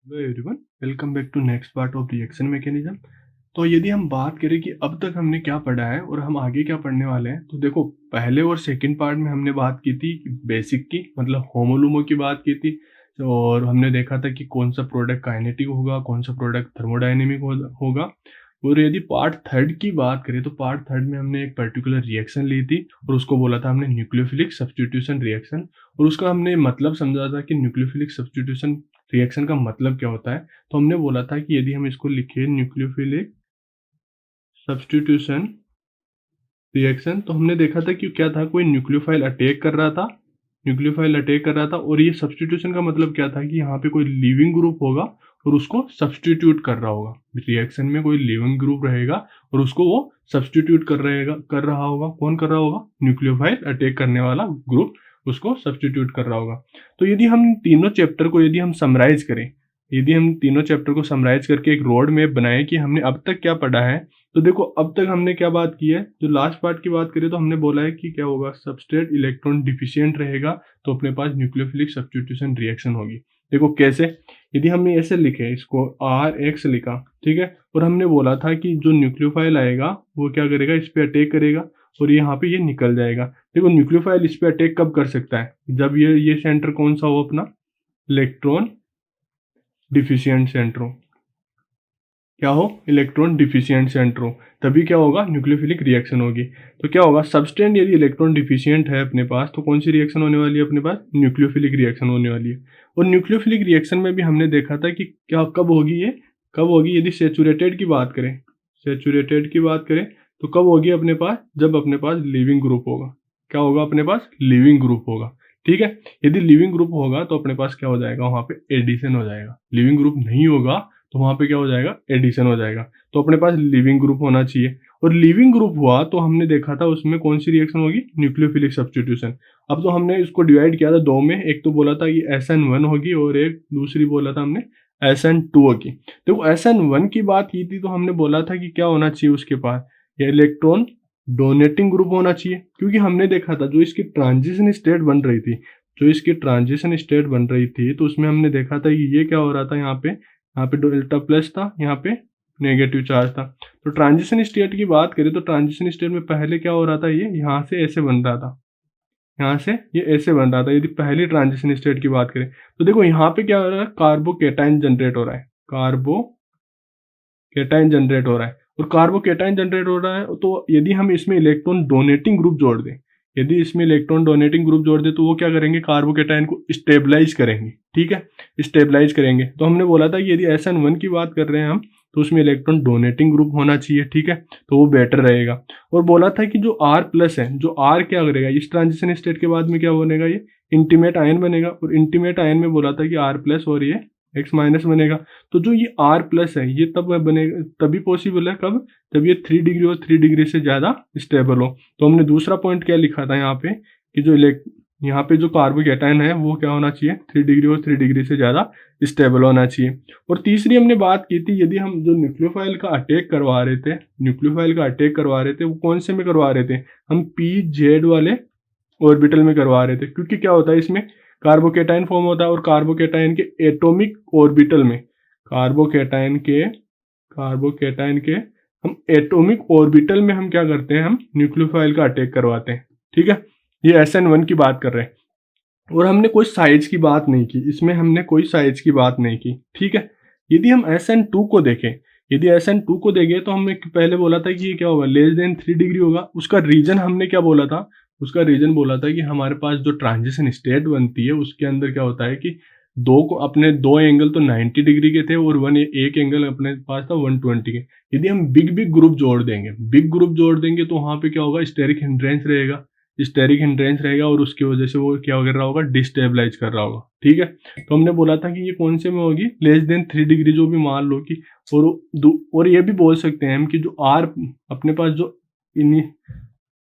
Hello everyone, welcome back to next part of reaction mechanism. तो यदि हम बात करें कि अब तक हमने क्या पढ़ा है और हम आगे क्या पढ़ने वाले हैं, तो देखो पहले और सेकंड पार्ट में हमने बात की थी बेसिक की, मतलब होमोलुमो की बात की थी। और हमने देखा था कि कौन सा प्रोडक्ट काइनेटिक होगा, कौन सा प्रोडक्ट थर्मोडायनेमिक होगा। और यदि पार्ट थर्ड की बात करें तो पार्ट थर्ड में हमने एक पर्टिकुलर रिएक्शन ली थी और उसको बोला था हमने न्यूक्लियोफिलिक सब्स्टिट्यूशन रिएक्शन। और उसका हमने मतलब समझा था कि न्यूक्लियोफिलिक सब्स्टिट्यूशन रिएक्शन का मतलब क्या होता है। तो हमने बोला था कि यदि हम इसको लिखे न्यूक्लियोफिलिक सब्स्टिट्यूशन रिएक्शन, तो हमने देखा था कि क्या था, कोई न्यूक्लियोफाइल अटैक कर रहा था, और ये सब्स्टिट्यूशन का मतलब क्या था कि यहाँ पे कोई लिविंग ग्रुप होगा और उसको सब्स्टिट्यूट कर रहा होगा। रिएक्शन में कोई लिविंग ग्रुप रहेगा और उसको वो सब्स्टिट्यूट कर रहा होगा। कौन कर रहा होगा? न्यूक्लियोफाइल अटैक करने वाला ग्रुप उसको सब्स्टिट्यूट कर रहा होगा। तो यदि हम तीनों चैप्टर को यदि हम समराइज करें, यदि हम तीनों चैप्टर को समराइज करके एक रोड मैप बनाए कि हमने अब तक क्या पढ़ा है, तो देखो अब तक हमने क्या बात की है। जो लास्ट पार्ट की बात करें तो हमने बोला है कि क्या होगा, सबस्ट्रेट इलेक्ट्रॉन डिफिशिएंट रहेगा तो अपने पास न्यूक्लियोफिलिक सब्स्टिट्यूशन रिएक्शन होगी। देखो कैसे, यदि हमने ऐसे लिखे, इसको आर एक्स लिखा, ठीक है, और हमने बोला था कि जो न्यूक्लियोफाइल आएगा वो क्या करेगा, इस पे अटैक करेगा और यहाँ पे ये निकल जाएगा। देखो न्यूक्लियोफाइल इस पे अटैक कब कर सकता है? जब ये सेंटर कौन सा हो, अपना इलेक्ट्रॉन डिफिशिएंट सेंटर हो। क्या हो? इलेक्ट्रॉन डिफिशिएंट सेंटर हो, तभी क्या होगा, न्यूक्लियोफिलिक रिएक्शन होगी। तो क्या होगा, सबस्टेंट यदि इलेक्ट्रॉन डिफिशिएंट है अपने पास, तो कौन सी रिएक्शन होने वाली है अपने पास? न्यूक्लियोफिलिक रिएक्शन होने वाली है। और न्यूक्लियोफिलिक रिएक्शन में भी हमने देखा था कि क्या कब होगी, ये कब होगी, यदि सेचुरेटेड की बात करें, सेचुरेटेड की बात करें तो कब होगी अपने पास? जब अपने पास लिविंग ग्रुप होगा। क्या होगा अपने पास? लिविंग ग्रुप होगा। ठीक है, यदि लिविंग ग्रुप होगा तो अपने पास क्या हो जाएगा, वहां पे एडिशन हो जाएगा। लिविंग ग्रुप नहीं होगा तो वहां पे क्या हो जाएगा, एडिशन हो जाएगा। तो अपने पास लिविंग ग्रुप होना चाहिए, और लिविंग ग्रुप हुआ तो हमने देखा था उसमें कौन सी रिएक्शन होगी, न्यूक्लियोफिलिक सब्स्टिट्यूशन। अब तो हमने इसको डिवाइड किया था दो में, एक तो बोला था ये SN1 होगी और एक दूसरी बोला था हमने SN2 होगी। देखो SN1 की बात की थी तो हमने बोला था कि क्या होना चाहिए उसके पास, ये इलेक्ट्रॉन डोनेटिंग ग्रुप होना चाहिए, क्योंकि हमने देखा था जो इसकी ट्रांजिशन स्टेट बन रही थी, तो उसमें हमने देखा था कि ये क्या हो रहा था, यहाँ पे डेल्टा प्लस था, यहाँ पे नेगेटिव चार्ज था। तो ट्रांजिशन स्टेट की बात करें तो ट्रांजिशन स्टेट में पहले क्या हो रहा था, ये यहाँ से ऐसे बन रहा था, यहाँ से ये ऐसे बन रहा था यदि पहली ट्रांजिशन स्टेट की बात करें। तो देखो यहाँ पे क्या हो रहा है, कार्बोकेटाइन जनरेट हो रहा है, कार्बोकेटाइन जनरेट हो रहा है। और कार्बोकेटाइन जनरेट हो रहा है तो यदि हम इसमें इलेक्ट्रॉन डोनेटिंग ग्रुप जोड़ दें, तो वो क्या करेंगे, कार्बोकेटाइन को स्टेबलाइज करेंगे। ठीक है, स्टेबलाइज करेंगे। तो हमने बोला था कि यदि SN1 की बात कर रहे हैं हम, तो उसमें इलेक्ट्रॉन डोनेटिंग ग्रुप होना चाहिए। ठीक है, तो वो बेटर रहेगा। और बोला था कि जो R प्लस है, जो R क्या करेगा, इस ट्रांजिशन स्टेट के बाद में क्या बनेगा, ये इंटीमेट आयन बनेगा। और इंटीमेट आयन में बोला था कि R प्लस और ये X माइनस बनेगा। तो जो ये R प्लस है ये तब बनेगा, तभी पॉसिबल है कब, जब ये 3 डिग्री और 3 डिग्री से ज़्यादा स्टेबल हो। तो हमने दूसरा पॉइंट क्या लिखा था यहाँ पे, कि जो यहाँ पे जो कार्बोकेटाइन है वो क्या होना चाहिए, 3 डिग्री और 3 डिग्री से ज़्यादा स्टेबल होना चाहिए। और तीसरी हमने बात की थी, यदि हम जो न्यूक्लियोफाइल का अटैक करवा रहे थे वो कौन से में करवा रहे थे, हम PZ वाले ऑर्बिटल में करवा रहे थे। क्योंकि क्या होता है, इसमें कार्बोकेटाइन फॉर्म होता है और कार्बोकेटाइन के एटॉमिक ऑर्बिटल में, कार्बोकेटाइन के हम एटॉमिक ऑर्बिटल में हम क्या करते हैं, हम न्यूक्लियोफाइल का अटैक करवाते हैं। ठीक है, ये SN1 की बात कर रहे हैं। और हमने कोई साइज की बात नहीं की इसमें, ठीक है। यदि हम SN2 को देखें, तो हमने पहले बोला था कि ये क्या होगा, लेस देन 3 डिग्री होगा। उसका रीजन हमने क्या बोला था, कि हमारे पास जो ट्रांजिशन स्टेट बनती है उसके अंदर क्या होता है कि दो एंगल तो 90 डिग्री के थे और एक एंगल अपने पास था 120 के। यदि हम बिग ग्रुप जोड़ देंगे तो वहाँ पे क्या होगा, स्टेरिक हिंड्रेंस रहेगा और उसकी वजह से वो क्या कर रहा होगा, डिस्टेबलाइज कर रहा होगा। ठीक है, तो हमने बोला था कि ये कौन से में होगी, लेस देन 3 डिग्री, जो भी मान लो कि। और ये भी बोल सकते हैं हम कि जो R अपने पास जो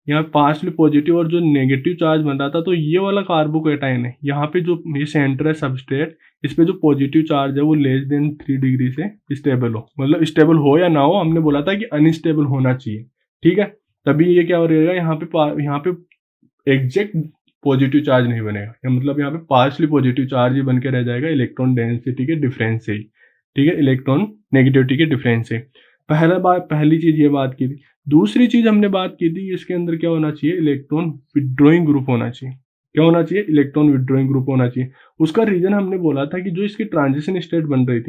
यहाँ पार्शली पॉजिटिव और जो नेगेटिव चार्ज बन रहा था, तो ये वाला कार्बोकेटाइन है, यहाँ पे जो ये सेंटर है सबस्ट्रेट, इस पे जो पॉजिटिव चार्ज है वो लेस देन 3 डिग्री से स्टेबल हो, मतलब स्टेबल हो या ना हो, हमने बोला था कि अनस्टेबल होना चाहिए। ठीक है, तभी ये क्या हो रहेगा, यहाँ पे एग्जैक्ट पॉजिटिव चार्ज नहीं बनेगा, या मतलब यहाँ पे पार्शली पॉजिटिव चार्ज ही बन के रह जाएगा इलेक्ट्रॉन डेंसिटी के डिफरेंस से ही, ठीक है, इलेक्ट्रॉन नेगेटिविटी के डिफरेंस से। पहली चीज ये बात की थी। दूसरी चीज हमने बात की थी, इसके अंदर क्या होना चाहिए, इलेक्ट्रॉन विड्रॉइंग ग्रुप होना चाहिए। क्या होना चाहिए, इलेक्ट्रॉन विड्रॉइंग ग्रुप होना चाहिए। उसका रीजन हमने बोला था कि जो इसकी ट्रांजिशन स्टेट बन रही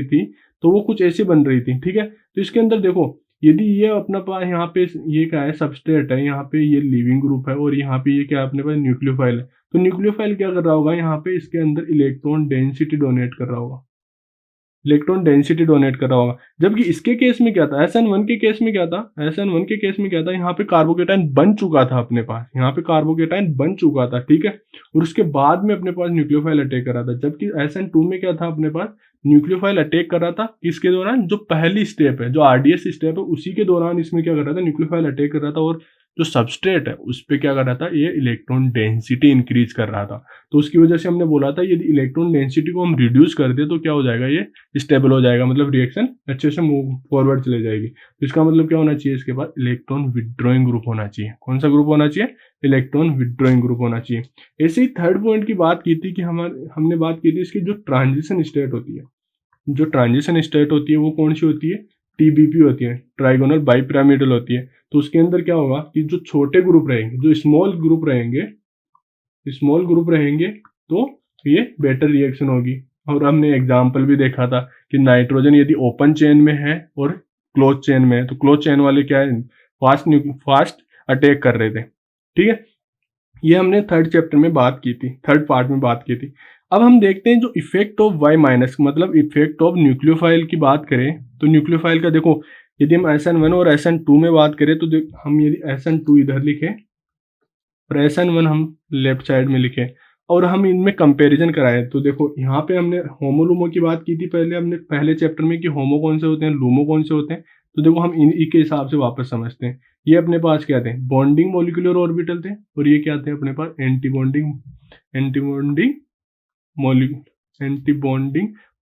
थी, तो वो कुछ ऐसी बन रही थी, ठीक है। तो इसके अंदर देखो, यदि ये अपना पास यहाँ पे ये क्या है, सबस्ट्रेट है, यहाँ पे ये लीविंग ग्रुप है, और यहाँ पे ये क्या है अपने पास, न्यूक्लियोफाइल है। तो न्यूक्लियोफाइल क्या कर रहा होगा, यहाँ पे इसके अंदर इलेक्ट्रॉन डेंसिटी डोनेट कर रहा होगा, जबकि इसके केस में क्या था, SN1 के केस में क्या था, यहाँ पे कार्बोकेटाइन बन चुका था अपने पास, ठीक है, और उसके बाद में अपने पास न्यूक्लियोफाइल अटैक कर रहा था। जबकि SN2 में क्या था, अपने पास न्यूक्लियोफाइल अटैक कर रहा था, किसके दौरान, जो पहली स्टेप है, जो RDS स्टेप है, उसी के दौरान इसमें क्या कर रहा था, न्यूक्लियोफाइल अटैक कर रहा था, और जो सबस्ट्रेट है उस पर क्या कर रहा था, ये इलेक्ट्रॉन डेंसिटी इंक्रीज कर रहा था। तो उसकी वजह से हमने बोला था यदि इलेक्ट्रॉन डेंसिटी को हम रिड्यूस कर दे तो क्या हो जाएगा, ये स्टेबल हो जाएगा, मतलब रिएक्शन अच्छे से मूव फॉरवर्ड चले जाएगी। तो इसका मतलब क्या होना चाहिए, इसके बाद इलेक्ट्रॉन विड्रॉइंग ग्रुप होना चाहिए। कौन सा ग्रुप होना चाहिए, इलेक्ट्रॉन विड्रॉइंग ग्रुप होना चाहिए। ऐसे ही थर्ड पॉइंट की बात की थी कि हमने बात की थी इसकी जो ट्रांजिशन स्टेट होती है, वो कौन सी होती है, TBP होती है, ट्राइगोनल बाइपिरामिडल होती है। तो उसके अंदर क्या होगा कि जो छोटे ग्रुप रहेंगे, जो स्मॉल ग्रुप रहेंगे, तो ये बेटर रिएक्शन होगी। और हमने एग्जाम्पल भी देखा था कि नाइट्रोजन यदि ओपन चेन में है और क्लोज चेन में है, तो क्लोज चेन वाले क्या है, फास्ट अटैक कर रहे थे, ठीक है। ये हमने थर्ड पार्ट में बात की थी। अब हम देखते हैं जो इफेक्ट ऑफ Y माइनस, मतलब इफेक्ट ऑफ न्यूक्लियोफाइल की बात करें, तो न्यूक्लियोफाइल का देखो, यदि हम SN1 और SN2 में बात करें, तो हम यदि SN2 इधर लिखें और SN1 हम लेफ्ट साइड में लिखें, और हम इनमें कंपैरिजन कराएं, तो देखो यहाँ पे हमने होमो लूमो की बात की थी पहले चैप्टर में कि होमो कौन से होते हैं, लूमो कौन से होते हैं। तो देखो हम इन्हीं के हिसाब से वापस समझते हैं। ये अपने पास क्या थे, बॉन्डिंग मोलिकुलर ऑर्बिटल थे, और ये क्या थे अपने पास, एंटी बॉन्डिंग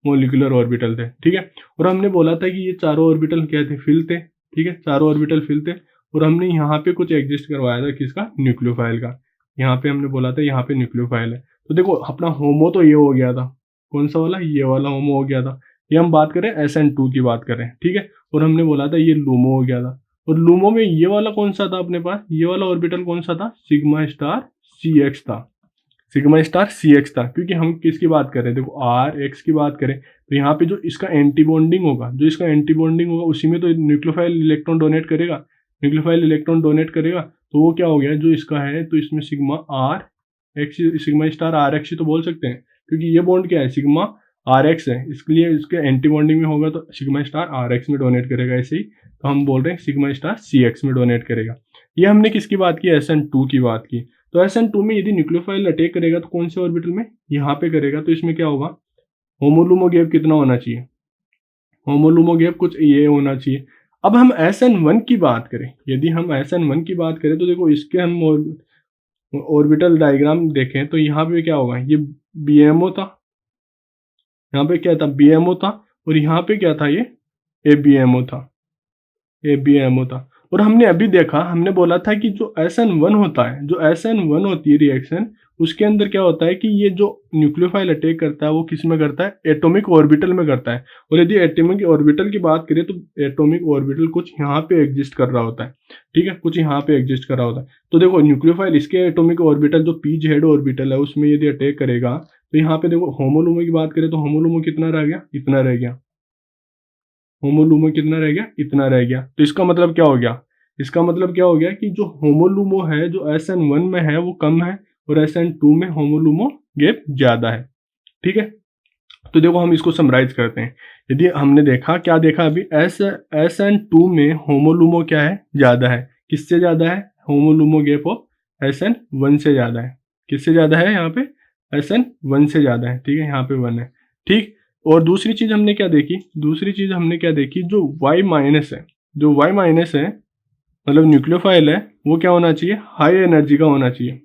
मोलिकुलर ऑर्बिटल थे, ठीक है। और हमने बोला था कि ये चारों ऑर्बिटल क्या थे, फिल थे, ठीक है, चारों ऑर्बिटल फिल थे। और हमने यहाँ पे कुछ एग्जिस्ट करवाया था, किसका, न्यूक्लियोफाइल का। यहाँ पे हमने बोला था यहाँ पे न्यूक्लियोफाइल है। तो देखो अपना होमो तो ये हो गया था, कौन सा वाला, ये वाला होमो हो गया था। ये हम बात करें SN2 की बात करें, ठीक है। और हमने बोला था ये लूमो हो गया था, और लूमो में ये वाला कौन सा था अपने पास, ये वाला ऑर्बिटल कौन सा था, सिग्मा स्टार CX था। क्योंकि हम किसकी बात कर रहे हैं, देखो RX की बात करें, तो यहाँ पे जो इसका एंटी बॉन्डिंग होगा, उसी में तो न्यूक्लियोफाइल इलेक्ट्रॉन डोनेट करेगा, तो वो क्या हो गया, जो इसका है, तो इसमें सिग्मा स्टार RX तो बोल सकते हैं, क्योंकि ये बॉन्ड क्या है, सिग्मा RX है, इसलिए इसके एंटी बॉन्डिंग में होगा तो सिग्मा स्टार RX में डोनेट करेगा। ऐसे ही तो हम बोल रहे हैं सिग्मा स्टार CX में डोनेट करेगा। ये हमने किसकी बात की, SN2 की बात की। तो SN2 में यदि न्यूक्लियोफाइल अटैक करेगा तो कौन से ऑर्बिटल में, यहाँ पे करेगा, तो इसमें क्या होगा, होमोलूमो गैप कितना होना चाहिए, होमोलूमो गैप कुछ ये होना चाहिए। अब हम SN1 की बात करें, तो देखो इसके हम ऑर्बिटल डायग्राम देखें, तो यहाँ पे क्या होगा, ये BMO था, और यहाँ पे क्या था, ये ABMO था। और हमने अभी देखा, हमने बोला था कि जो SN1 होती है रिएक्शन, उसके अंदर क्या होता है कि ये जो न्यूक्लियोफाइल अटैक करता है वो किस में करता है, एटॉमिक ऑर्बिटल में करता है। और यदि एटॉमिक ऑर्बिटल की बात करें, तो एटॉमिक ऑर्बिटल कुछ यहाँ पे एग्जिस्ट कर रहा होता है, ठीक है, तो देखो न्यूक्लियोफाइल इसके एटॉमिक ऑर्बिटल जो पी जेड ऑर्बिटल है उसमें यदि अटैक करेगा, तो यहाँ पे देखो होमोलूमो की बात करें, तो होमोलूमो कितना रह गया, इतना रह गया। इतना रह गया। तो इसका मतलब क्या हो गया, कि जो होमोलूमो है, जो SN1 में है वो कम है, और SN2 में होमोलूमो गैप ज्यादा है, ठीक है। तो देखो हम इसको समराइज करते हैं। यदि हमने देखा अभी, SN2 में होमोलूमो क्या है, ज्यादा है। किससे ज्यादा है, होमोलूमो गैप ऑफ SN1 से ज्यादा है। किससे ज्यादा है, यहाँ पे SN1 से ज्यादा है, ठीक है, यहाँ पे 1 है, ठीक। और दूसरी चीज हमने क्या देखी, जो Y माइनस है, मतलब न्यूक्लियोफाइल है, वो क्या होना चाहिए, हाई एनर्जी का होना चाहिए,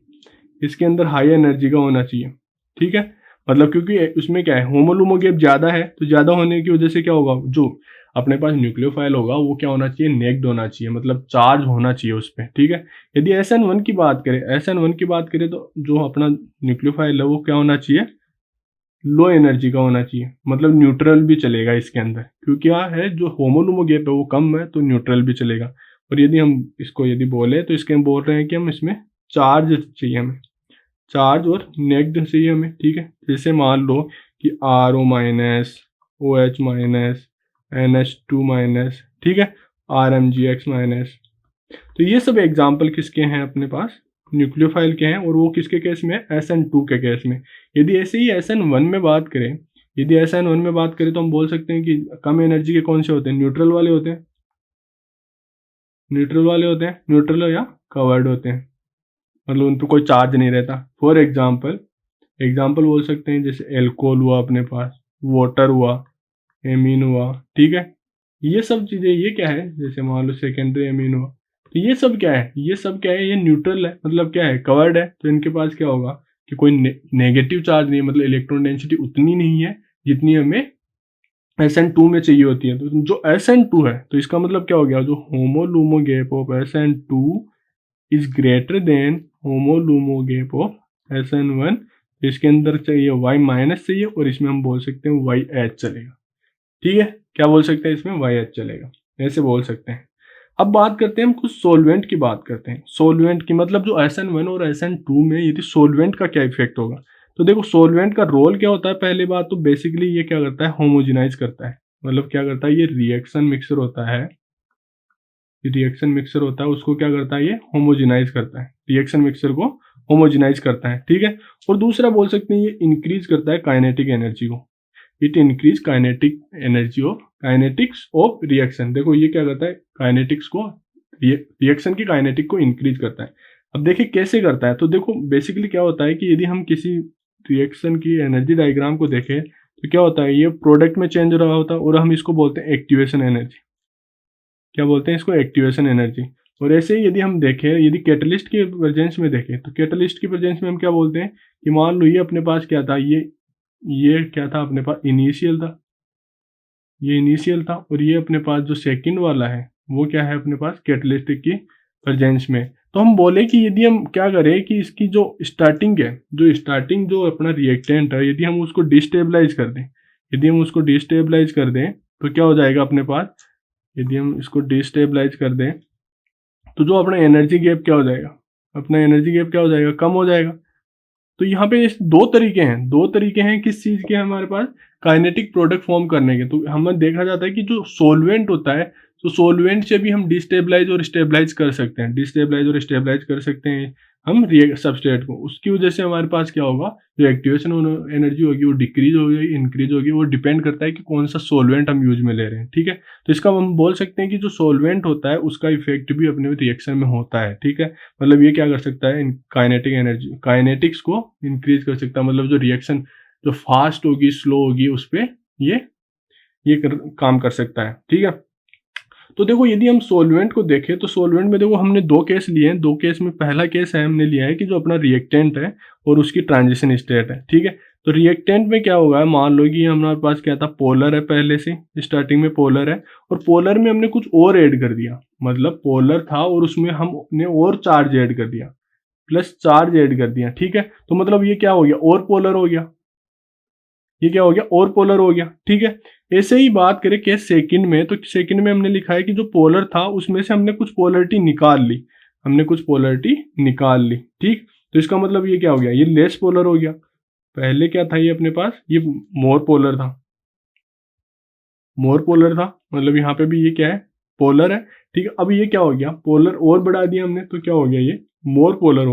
इसके अंदर हाई एनर्जी का होना चाहिए, ठीक है। मतलब क्योंकि उसमें क्या है, होमोलूमो गैप ज्यादा है, तो ज्यादा होने की वजह से क्या होगा, जो अपने पास न्यूक्लियोफाइल होगा वो क्या होना चाहिए, नेक्ड होना चाहिए, मतलब चार्ज होना चाहिए उस पर, ठीक है। यदि SN1 की बात करें, SN1 की बात करें तो जो अपना न्यूक्लियोफाइल है वो क्या होना चाहिए, लो एनर्जी का होना चाहिए, मतलब न्यूट्रल भी चलेगा इसके अंदर, क्योंकि क्या है जो होमोलुमो गैप है वो कम है तो न्यूट्रल भी चलेगा। और यदि हम इसको यदि बोले तो इसके हम बोल रहे हैं कि हम इसमें चार्ज चाहिए, हमें चार्ज और नेक्ड चाहिए हमें, ठीक है। जैसे मान लो कि RO minus, OH minus, NH2 minus, ठीक है, RMgX माइनस। तो ये सब एग्जाम्पल किसके हैं अपने पास, न्यूक्लियोफाइल के हैं, और वो किसके केस में, SN2 के केस में। यदि ऐसे ही SN1 में बात करें, यदि SN1 में बात करें तो हम बोल सकते हैं कि कम एनर्जी के कौन से होते हैं, न्यूट्रल वाले होते हैं, न्यूट्रल वाले होते हैं, न्यूट्रल या कवर्ड होते हैं, मतलब उन पर कोई चार्ज नहीं रहता। फॉर एग्जाम्पल एग्जाम्पल बोल सकते हैं जैसे एल्कोहल हुआ अपने पास, वाटर हुआ, एमीन हुआ, ठीक है। ये सब चीज़ें, ये क्या है, जैसे मान लो सेकेंडरी एमीन हुआ, तो ये सब क्या है, ये सब क्या है, ये न्यूट्रल है, मतलब क्या है, कवर्ड है। तो इनके पास क्या होगा कि कोई नेगेटिव चार्ज नहीं है, मतलब इलेक्ट्रॉन डेंसिटी उतनी नहीं है जितनी हमें SN2 में चाहिए होती है। तो जो SN2 है तो इसका मतलब क्या हो गया, जो HOMO LUMO gap of SN2 is greater than HOMO LUMO gap of SN1। इसके अंदर चाहिए Y माइनस चाहिए, और इसमें हम बोल सकते हैं YH चलेगा, ठीक है। क्या बोल सकते हैं, इसमें YH चलेगा, ऐसे बोल सकते हैं। अब बात करते हैं हम कुछ सोलवेंट की बात करते हैं। सोलवेंट की मतलब जो SN1 और SN2 में यदि सोलवेंट का क्या इफेक्ट होगा, तो देखो सोलवेंट का रोल क्या होता है, पहली बात तो बेसिकली ये क्या करता है, होमोजिनाइज करता है, मतलब क्या करता है, ये रिएक्शन मिक्सर होता है, रिएक्शन मिक्सर होता है उसको क्या करता है, ये होमोजिनाइज करता है, रिएक्शन मिक्सर को होमोजिनाइज करता है, ठीक है। और दूसरा बोल सकते हैं ये इंक्रीज करता है काइनेटिक एनर्जी को, it increase kinetic energy of kinetics of reaction. देखो ये क्या करता है, काइनेटिक्स को, रिएक्शन की काइनेटिक को इंक्रीज करता है। अब देखिए कैसे करता है, तो देखो बेसिकली क्या होता है कि यदि हम किसी रिएक्शन की एनर्जी डायग्राम को देखें तो क्या होता है, ये प्रोडक्ट में चेंज हो रहा होता है, और हम इसको बोलते हैं एक्टिवेशन एनर्जी। क्या बोलते हैं इसको, एक्टिवेशन एनर्जी। और ऐसे ही यदि हम देखें, यदि कैटलिस्ट के प्रेजेंस में देखें तो कैटलिस्ट की प्रेजेंस में हम क्या बोलते हैं कि मान लो ये अपने पास क्या था, ये क्या था अपने पास, इनिशियल था, ये इनिशियल था, और ये अपने पास जो सेकंड वाला है वो क्या है अपने पास, कैटलिस्टिक की प्रेजेंस में। तो हम बोले कि यदि हम क्या करें कि इसकी जो स्टार्टिंग है, जो अपना रिएक्टेंट है, यदि हम उसको डिस्टेबलाइज कर दें, यदि हम उसको डिस्टेबलाइज कर दें तो क्या हो जाएगा अपने पास, यदि हम इसको डिस्टेबलाइज कर दें तो जो अपना एनर्जी गैप क्या हो जाएगा, अपना एनर्जी गैप क्या हो जाएगा, कम हो जाएगा। तो यहाँ पे दो तरीके हैं किस चीज़ के हमारे पास, काइनेटिक प्रोडक्ट फॉर्म करने के। तो हमें देखा जाता है कि जो सोलवेंट होता है, तो सोलवेंट से भी हम डिस्टेबलाइज और स्टेबलाइज कर सकते हैं, डिस्टेबलाइज और स्टेबलाइज कर सकते हैं हम सबस्ट्रेट को। उसकी वजह से हमारे पास क्या होगा, जो एक्टिवेशन एनर्जी होगी वो डिक्रीज होगी, इंक्रीज होगी, वो डिपेंड करता है कि कौन सा सोलवेंट हम यूज में ले रहे हैं, ठीक है। तो इसका हम बोल सकते हैं कि जो सोलवेंट होता है उसका इफेक्ट भी अपने रिएक्शन में होता है, ठीक है। मतलब ये क्या कर सकता है, काइनेटिक एनर्जी, काइनेटिक्स को इंक्रीज कर सकता है, मतलब जो रिएक्शन जो फास्ट होगी स्लो होगी उस पर काम कर सकता है, ठीक है। तो देखो यदि हम सोलवेंट को देखें तो सोलवेंट में देखो हमने दो केस लिए हैं, दो केस में पहला केस है हमने लिया है कि जो अपना रिएक्टेंट है और उसकी ट्रांजिशन स्टेट है, ठीक है। तो रिएक्टेंट में क्या होगा, मान लो कि हमारे पास क्या था, पोलर है, पहले से स्टार्टिंग में पोलर है, और पोलर में हमने कुछ और ऐड कर दिया, मतलब पोलर था और उसमें हमने और चार्ज ऐड कर दिया, प्लस चार्ज ऐड कर दिया, ठीक है। तो मतलब ये क्या हो गया, और पोलर हो गया, ये क्या हो गया, और पोलर हो गया, ठीक है। ऐसे ही बात करें केस सेकंड में, तो सेकंड में हमने लिखा है कि जो पोलर था उसमें से हमने कुछ पोलरिटी निकाल ली, ठीक। तो इसका मतलब ये क्या हो गया, ये लेस पोलर हो गया। पहले क्या था, ये अपने पास ये मोर पोलर था, मतलब यहाँ पे भी ये क्या है, पोलर है, ठीक है। अब ये क्या हो गया, पोलर और बढ़ा दिया हमने, तो क्या हो गया, ये मोर पोलर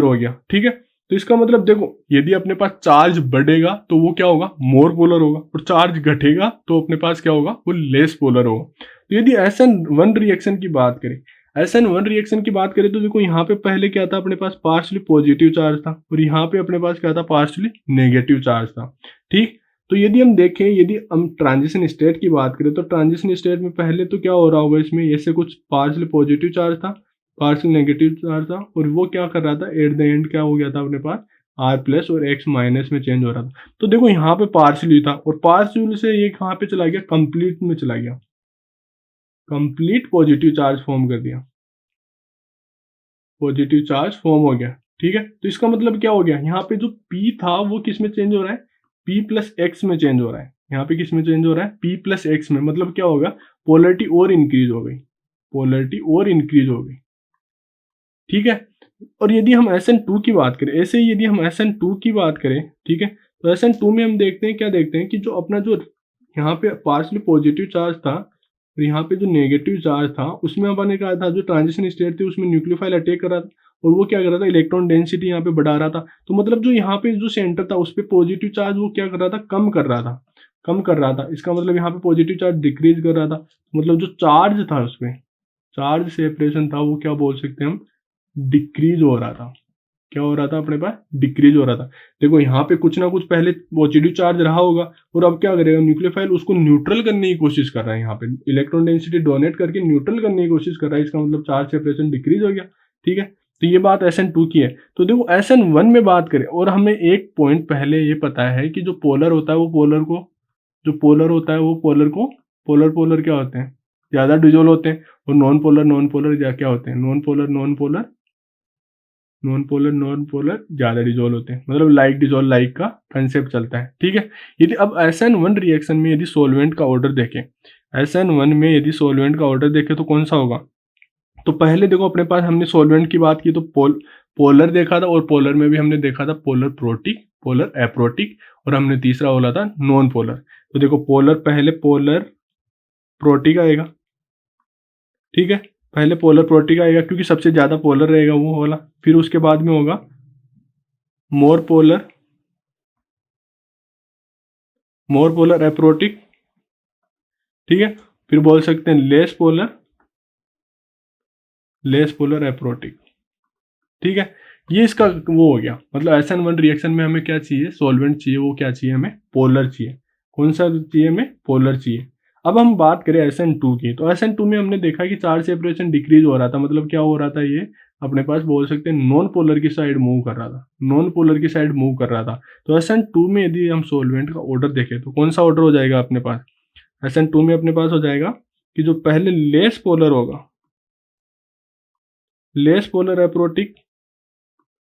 हो गया, ठीक है। तो इसका मतलब देखो यदि अपने पास चार्ज बढ़ेगा तो वो क्या होगा, मोर पोलर होगा, और चार्ज घटेगा तो अपने पास क्या होगा, वो लेस पोलर होगा। तो यदि SN1 रिएक्शन की बात करें, तो देखो यहाँ पे पहले क्या था, अपने पास पार्शली पॉजिटिव चार्ज था, और यहाँ पे अपने पास क्या था, पार्शली नेगेटिव चार्ज था, ठीक। तो यदि हम देखें, यदि हम ट्रांजिशन स्टेट की बात करें, तो ट्रांजिशन स्टेट में पहले तो क्या हो रहा होगा, इसमें ऐसे कुछ पार्शली पॉजिटिव चार्ज था, पार्शियल नेगेटिव चार्ज था, और वो क्या कर रहा था, एट द एंड क्या हो गया था अपने पास, आर प्लस और एक्स माइनस में चेंज हो रहा था। तो देखो यहाँ पे पार्शियल था और पार्शियल से ये कहाँ पे चला गया, कंप्लीट में चला गया, कंप्लीट पॉजिटिव चार्ज फॉर्म कर दिया, पॉजिटिव चार्ज फॉर्म हो गया। ठीक है, तो इसका मतलब क्या हो गया, यहाँ पे जो P था वो किस में चेंज हो रहा है, P प्लस एक्स में चेंज हो रहा है। यहाँ पे किस में चेंज हो रहा है, P प्लस एक्स में। मतलब क्या होगा, पोलरिटी और इंक्रीज हो गई, पोलरिटी और इंक्रीज हो गई। ठीक है, और यदि हम SN2 की बात करें, ऐसे ही यदि हम SN2 की बात करें, ठीक है, तो SN2 में हम देखते हैं, क्या देखते हैं कि जो अपना जो यहाँ पे पार्शली पॉजिटिव चार्ज था और यहाँ पे जो नेगेटिव चार्ज था, उसमें अपन ने कहा था जो ट्रांजिशन स्टेट थी उसमें न्यूक्लियोफाइल अटैक कर रहा था और वो क्या कर रहा था, इलेक्ट्रॉन डेंसिटी यहाँ पे बढ़ा रहा था। तो मतलब जो यहाँ पे जो सेंटर था उस पर पॉजिटिव चार्ज वो क्या कर रहा था, कम कर रहा था, कम कर रहा था। इसका मतलब यहाँ पे पॉजिटिव चार्ज डिक्रीज कर रहा था, मतलब जो चार्ज था उसमें, चार्ज सेपरेशन था, वो क्या बोल सकते हैं हम, डिक्रीज हो रहा था। क्या हो रहा था अपने पास, डिक्रीज हो रहा था। देखो यहाँ पे कुछ ना कुछ पहले पॉजिटिव चार्ज रहा होगा और अब क्या करेगा, न्यूक्लियोफाइल उसको न्यूट्रल करने की कोशिश कर रहा है, यहाँ पे इलेक्ट्रॉन डेंसिटी डोनेट करके न्यूट्रल करने की कोशिश कर रहा है। इसका मतलब चार्ज सेपरेशन डिक्रीज हो गया। ठीक है, तो ये बात SN2 की है। तो देखो SN1 में बात करें, और हमें एक पॉइंट पहले ये पता है कि जो पोलर होता है वो पोलर को, जो पोलर होता है वो पोलर को, पोलर पोलर क्या होते हैं, ज्यादा डिजोल्व होते हैं, और नॉन पोलर क्या होते हैं, नॉन पोलर नॉन पोलर ज्यादा डिजोल्व होते हैं। मतलब लाइक डिजोल्व लाइक का कंसेप्ट चलता है। ठीक है, यदि अब SN1 रिएक्शन में यदि सोलवेंट का ऑर्डर देखें, SN1 में यदि सोलवेंट का ऑर्डर देखें तो कौन सा होगा। तो पहले देखो अपने पास हमने सोलवेंट की बात की तो पोलर देखा था, और पोलर में भी हमने देखा था पोलर प्रोटिक, पोलर एप्रोटिक, और हमने तीसरा बोला था नॉन पोलर। तो देखो पोलर, पहले पोलर प्रोटिक आएगा। ठीक है, पहले पोलर प्रोटिक आएगा क्योंकि सबसे ज्यादा पोलर रहेगा वो वाला। फिर उसके बाद में होगा मोर पोलर एप्रोटिक। ठीक है, फिर बोल सकते हैं लेस पोलर एप्रोटिक। ठीक है, ये इसका वो हो गया। मतलब SN1 रिएक्शन में हमें क्या चाहिए, सॉल्वेंट चाहिए, वो क्या चाहिए हमें, पोलर चाहिए। कौन सा चाहिए हमें, पोलर चाहिए। अब हम बात करें SN2 की, तो SN2 में हमने देखा कि चार्ज सेपरेशन डिक्रीज हो रहा था। मतलब क्या हो रहा था, ये अपने पास बोल सकते हैं नॉन पोलर की साइड मूव कर रहा था, नॉन पोलर की साइड मूव कर रहा था। तो SN2 में यदि हम सोलवेंट का ऑर्डर देखें तो कौन सा ऑर्डर हो जाएगा अपने पास, SN2 में अपने पास हो जाएगा कि जो पहले लेस पोलर होगा, लेस पोलर एप्रोटिक,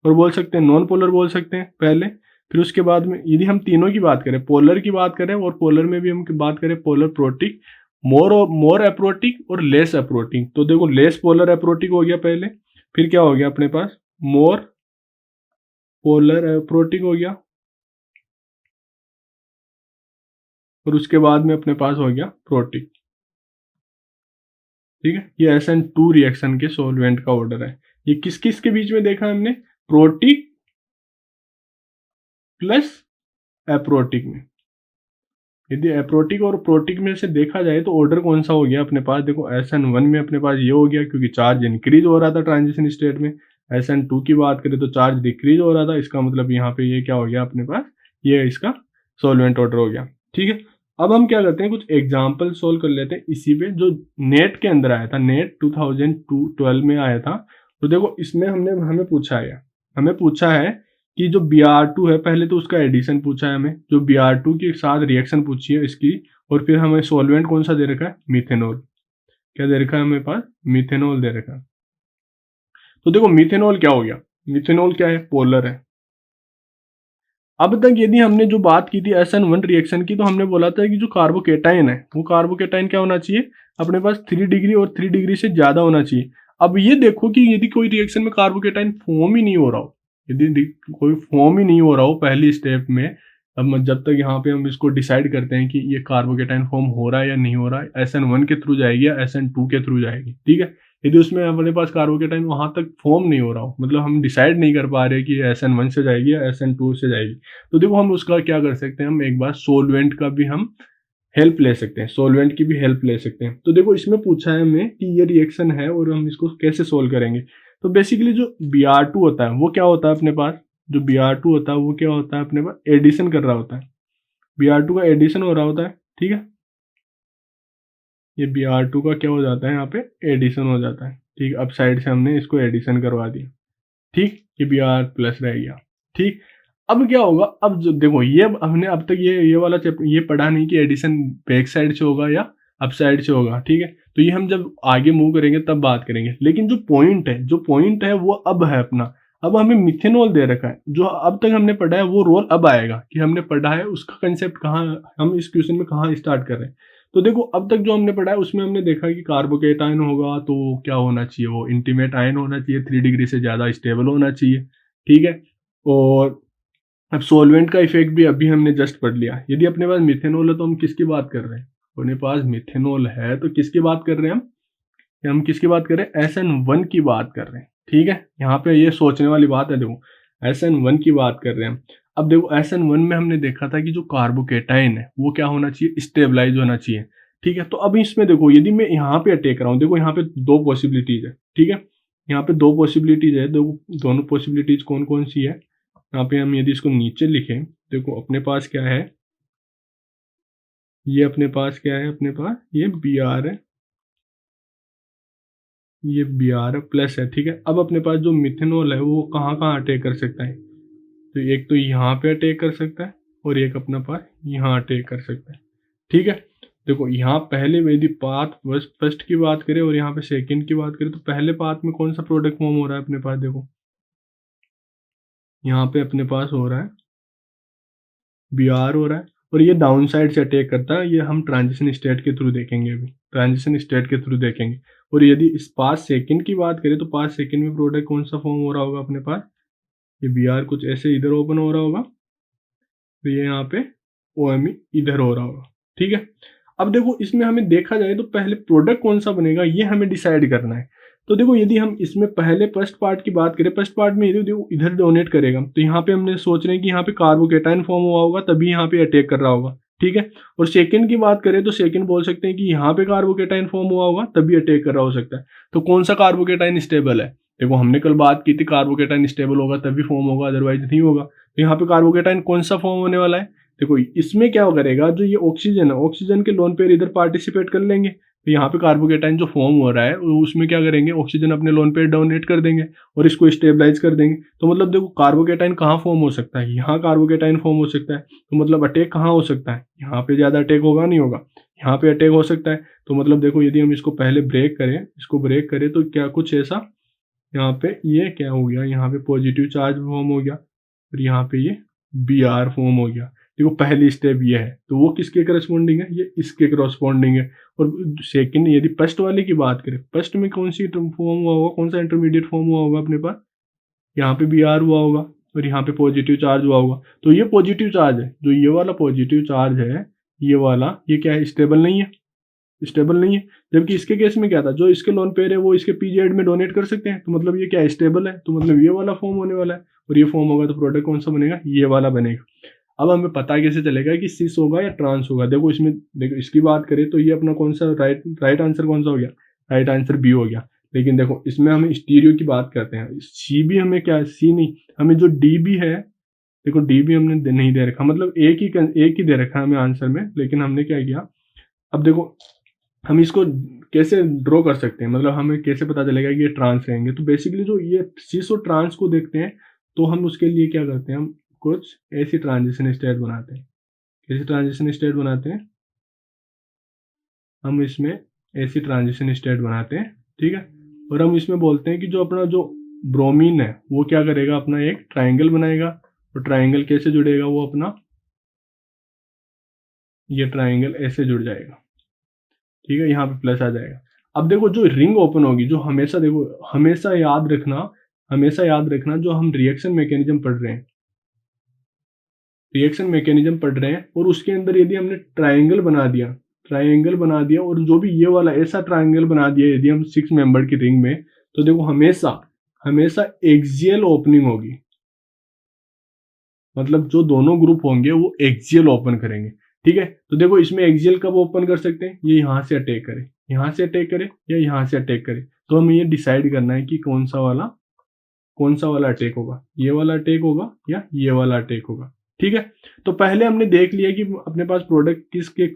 और बोल सकते हैं नॉन पोलर बोल सकते हैं पहले। फिर उसके बाद में यदि हम तीनों की बात करें, पोलर की बात करें और पोलर में भी हम बात करें पोलर प्रोटिक, मोर एप्रोटिक और लेस एप्रोटिक। तो देखो लेस पोलर एप्रोटिक हो गया पहले, फिर क्या हो गया अपने पास, मोर पोलर एप्रोटिक हो गया, और उसके बाद में अपने पास हो गया प्रोटिक। ठीक है, ये SN2 रिएक्शन के सॉल्वेंट का ऑर्डर है। ये किस किस के बीच में देखा हमने, प्रोटिक प्लस एप्रोटिक में। यदि एप्रोटिक और प्रोटिक में से देखा जाए तो ऑर्डर कौन सा हो गया अपने पास, देखो SN1 में अपने पास ये हो गया क्योंकि चार्ज इंक्रीज हो रहा था ट्रांजिशन स्टेट में। SN2 की बात करें तो चार्ज डिक्रीज हो रहा था। इसका मतलब यहाँ पे ये क्या हो गया अपने पास, ये इसका सॉल्वेंट ऑर्डर हो गया। ठीक है, अब हम क्या करते हैं, कुछ एग्जाम्पल सोल्व कर लेते हैं इसी पे, जो नेट के अंदर आया था, नेट 2012 में आया था। तो देखो इसमें हमें पूछा है कि जो Br2 है, पहले तो उसका एडिशन पूछा है हमें, जो Br2 के साथ रिएक्शन पूछी है इसकी, और फिर हमें सॉल्वेंट कौन सा दे रखा है, मिथेनॉल। क्या दे रखा है हमें पास, मिथेनॉल दे रखा है। तो देखो मिथेनॉल क्या हो गया, मिथेनॉल क्या है, पोलर है। अब तक यदि हमने जो बात की थी SN1 रिएक्शन की, तो हमने बोला था कि जो कार्बोकेटाइन है वो कार्बोकेटाइन क्या होना चाहिए अपने पास, 3 डिग्री और 3 डिग्री से ज्यादा होना चाहिए। अब ये देखो कि यदि कोई रिएक्शन में कार्बोकेटाइन फॉर्म ही नहीं हो रहा हो, यदि कोई फॉर्म ही नहीं हो रहा हो पहली स्टेप में, अब जब तक यहाँ पे हम इसको डिसाइड करते हैं कि ये कार्बोकेटाइन फॉर्म हो रहा है या नहीं हो रहा है, SN1 के थ्रू जाएगी या SN2 के थ्रू जाएगी। ठीक है, यदि उसमें हमारे पास कार्बोकेटाइन वहां तक फॉर्म नहीं हो रहा हो, मतलब हम डिसाइड नहीं कर पा रहे कि SN1 से जाएगी या SN2 से जाएगी, तो देखो हम उसका क्या कर सकते हैं, हम एक बार सोलवेंट का भी हम हेल्प ले सकते हैं, सोलवेंट की भी हेल्प ले सकते हैं। तो देखो इसमें पूछा है हमें कि ये रिएक्शन है और हम इसको कैसे सोल्व करेंगे। तो बेसिकली जो Br2 होता है वो क्या होता है अपने पास, जो Br2 होता है वो क्या होता है अपने पास, एडिशन कर रहा होता है, Br2 का एडिशन हो रहा होता है। ठीक है, ये Br2 का क्या हो जाता है, यहाँ पे एडिशन हो जाता है। ठीक, अब साइड से हमने इसको एडिशन करवा दिया। ठीक, ये Br प्लस रह गया। ठीक, अब क्या होगा, अब जो देखो ये हमने अब तक ये वाला चैप्टर ये पढ़ा नहीं कि एडिशन बैक साइड से होगा या अप साइड से होगा, ठीक है। तो ये हम जब आगे मूव करेंगे तब बात करेंगे। लेकिन जो पॉइंट है वो अब है अपना, अब हमें मिथेनॉल दे रखा है। जो अब तक हमने पढ़ा है वो रोल अब आएगा कि हमने पढ़ा है उसका कंसेप्ट कहाँ, हम इस क्वेश्चन में कहाँ स्टार्ट कर रहे हैं। तो देखो अब तक जो हमने पढ़ा है उसमें हमने देखा कि कार्बोकेटाइन होगा तो क्या होना चाहिए, वो इंटीमेट आयन होना चाहिए, 3 डिग्री से ज़्यादा स्टेबल होना चाहिए, ठीक है। और अब सॉल्वेंट का इफेक्ट भी अभी हमने जस्ट पढ़ लिया। यदि अपने पास मिथेनॉल है तो हम किसकी बात कर रहे हैं, अपने पास मिथेनॉल है तो किसकी बात कर रहे हैं हम किसकी बात कर रहे हैं, SN1 की बात कर रहे हैं, ठीक है। यहाँ पे ये सोचने वाली बात है, देखो SN1 की बात कर रहे हैं। अब देखो SN1 में हमने देखा था कि जो कार्बोकेटाइन है वो क्या होना चाहिए, स्टेबलाइज होना चाहिए, ठीक है। तो अब इसमें देखो यदि मैं यहाँ पे अटैक रहा हूँ, देखो यहाँ पे दो पॉसिबिलिटीज है, ठीक है। यहाँ पे दो पॉसिबिलिटीज है, दोनों पॉसिबिलिटीज कौन कौन सी है, यहाँ पे हम यदि इसको नीचे लिखें, देखो अपने पास क्या है, ये अपने पास क्या है, अपने पास ये Br है, ये Br प्लस है, ठीक है। अब अपने पास जो मिथेनॉल है वो कहाँ कहाँ अटैक कर सकता है, तो एक तो यहाँ पे अटैक कर सकता है और एक अपना पास यहाँ अटैक कर सकता है, ठीक है। देखो यहाँ पहले यदि पाथ फर्स्ट की बात करें और यहाँ पे सेकंड की बात करें, तो पहले पाथ में कौन सा प्रोडक्ट फॉर्म हो रहा है अपने पास, देखो यहाँ पे अपने पास हो रहा है Br हो रहा है, और ये डाउन साइड से अटैक करता है, ये हम ट्रांजिशन स्टेट के थ्रू देखेंगे, अभी ट्रांजिशन स्टेट के थ्रू देखेंगे। और यदि इस पास सेकंड की बात करें तो पास सेकंड में प्रोडक्ट कौन सा फॉर्म हो रहा होगा अपने पास, ये Br कुछ ऐसे इधर ओपन हो रहा होगा, तो ये यहाँ पे OMe इधर हो रहा होगा, ठीक है। अब देखो इसमें हमें देखा जाए तो पहले प्रोडक्ट कौन सा बनेगा ये हमें डिसाइड करना है। तो देखो यदि हम इसमें पहले फर्स्ट पार्ट की बात करें, फर्स्ट पार्ट में यदि देखो इधर डोनेट करेगा तो यहाँ पे हमने सोच रहे हैं कि यहाँ पे कार्बोकेटाइन फॉर्म हुआ होगा तभी यहाँ पे अटैक कर रहा होगा, ठीक है। और सेकंड की बात करें तो सेकंड बोल सकते हैं कि यहाँ पे कार्बोकेटाइन फॉर्म हुआ होगा तभी अटैक कर रहा हो सकता है। तो कौन सा कार्बोकेटाइन स्टेबल है, देखो हमने कल बात की थी कार्बोकेटाइन स्टेबल होगा तभी फॉर्म होगा, अदरवाइज नहीं होगा। तो यहाँ पे कार्बोकेटाइन कौन सा फॉर्म होने वाला है, देखो इसमें क्या करेगा, जो ये ऑक्सीजन है, ऑक्सीजन के लोन पेयर इधर पार्टिसिपेट कर लेंगे, तो यहाँ पे कार्बोकेटाइन जो फॉर्म हो रहा है उसमें क्या करेंगे, ऑक्सीजन अपने लोन पेयर डोनेट कर देंगे और इसको स्टेबलाइज कर देंगे। तो मतलब देखो कार्बोकेटाइन कहाँ फॉर्म हो सकता है, यहाँ कार्बोकेटाइन फॉर्म हो सकता है, तो मतलब अटैक कहाँ हो सकता है, यहाँ पे ज़्यादा अटैक होगा नहीं होगा, यहाँ पे अटैक हो सकता है। तो मतलब देखो यदि हम इसको पहले ब्रेक करें, इसको ब्रेक करें तो क्या कुछ ऐसा, यहाँ पे ये क्या हो गया, यहाँ पे पॉजिटिव चार्ज फॉर्म हो गया और यहाँ पे ये Br फॉर्म हो गया। देखो पहली स्टेप ये है, तो वो किसके करस्पॉन्डिंग है, ये इसके करस्पॉन्डिंग है। और सेकंड यदि फर्स्ट वाले की बात करें, फर्स्ट में कौन सी फॉर्म हुआ होगा, कौन सा इंटरमीडिएट फॉर्म हुआ होगा अपने पास, यहाँ पे Br हुआ होगा और यहाँ पे पॉजिटिव चार्ज हुआ होगा। तो ये पॉजिटिव चार्ज है, जो ये वाला पॉजिटिव चार्ज है, ये वाला ये क्या है, स्टेबल नहीं है, स्टेबल नहीं है। जबकि इसके केस में क्या था, जो इसके लोन पेयर है वो इसके पीजेड में डोनेट कर सकते हैं, तो मतलब ये क्या है, स्टेबल है, तो मतलब ये वाला फॉर्म होने वाला है। और ये फॉर्म होगा तो प्रोडक्ट कौन सा बनेगा, ये वाला बनेगा। अब हमें पता कैसे चलेगा कि सिस होगा या ट्रांस होगा, देखो इसमें देखो इसकी बात करें तो ये अपना कौन सा राइट आंसर कौन सा हो गया, राइट आंसर बी हो गया। लेकिन देखो इसमें हम स्टीरियो की बात करते हैं, सी भी हमें क्या है, सी नहीं, हमें जो डी भी है, देखो डी भी हमने नहीं दे रखा, मतलब एक ही दे रखा है हमें आंसर में, लेकिन हमने क्या किया, अब देखो हम इसको कैसे ड्रॉ कर सकते हैं, मतलब हमें कैसे पता चलेगा कि ये ट्रांस रहेंगे। तो बेसिकली जो ये सिस और ट्रांस को देखते हैं तो हम उसके लिए क्या करते हैं, हम कुछ ऐसी ट्रांजिशन स्टेट बनाते हैं, कैसी ट्रांजिशन स्टेट बनाते हैं, हम इसमें ऐसी ट्रांजिशन स्टेट बनाते हैं, ठीक है। और हम इसमें बोलते हैं कि जो अपना जो ब्रोमीन है वो क्या करेगा, अपना एक ट्राइंगल बनाएगा, और ट्राइंगल कैसे जुड़ेगा, वो अपना ये ट्राइंगल ऐसे जुड़ जाएगा, ठीक है, यहाँ पे प्लस आ जाएगा। अब देखो जो रिंग ओपन होगी, जो हमेशा देखो हमेशा याद रखना जो हम रिएक्शन मैकेनिज्म पढ़ रहे हैं, और उसके अंदर यदि हमने ट्राइंगल बना दिया और जो भी ये वाला ऐसा ट्राइंगल बना दिया यदि हम 6 मेंबर की रिंग में, तो देखो हमेशा हमेशा एक्सियल ओपनिंग होगी, मतलब जो दोनों ग्रुप होंगे वो एक्सियल ओपन करेंगे, ठीक है। तो देखो इसमें एक्सियल कब ओपन कर सकते हैं, ये यहाँ से अटैक करे, यहाँ से अटैक करे या यहाँ से अटैक करे, तो हमें ये डिसाइड करना है कि कौन सा वाला अटैक होगा, ये वाला अटैक होगा या ये वाला अटैक होगा, ठीक है। तो पहले हमने देख लिया कि अपने पास प्रोडक्ट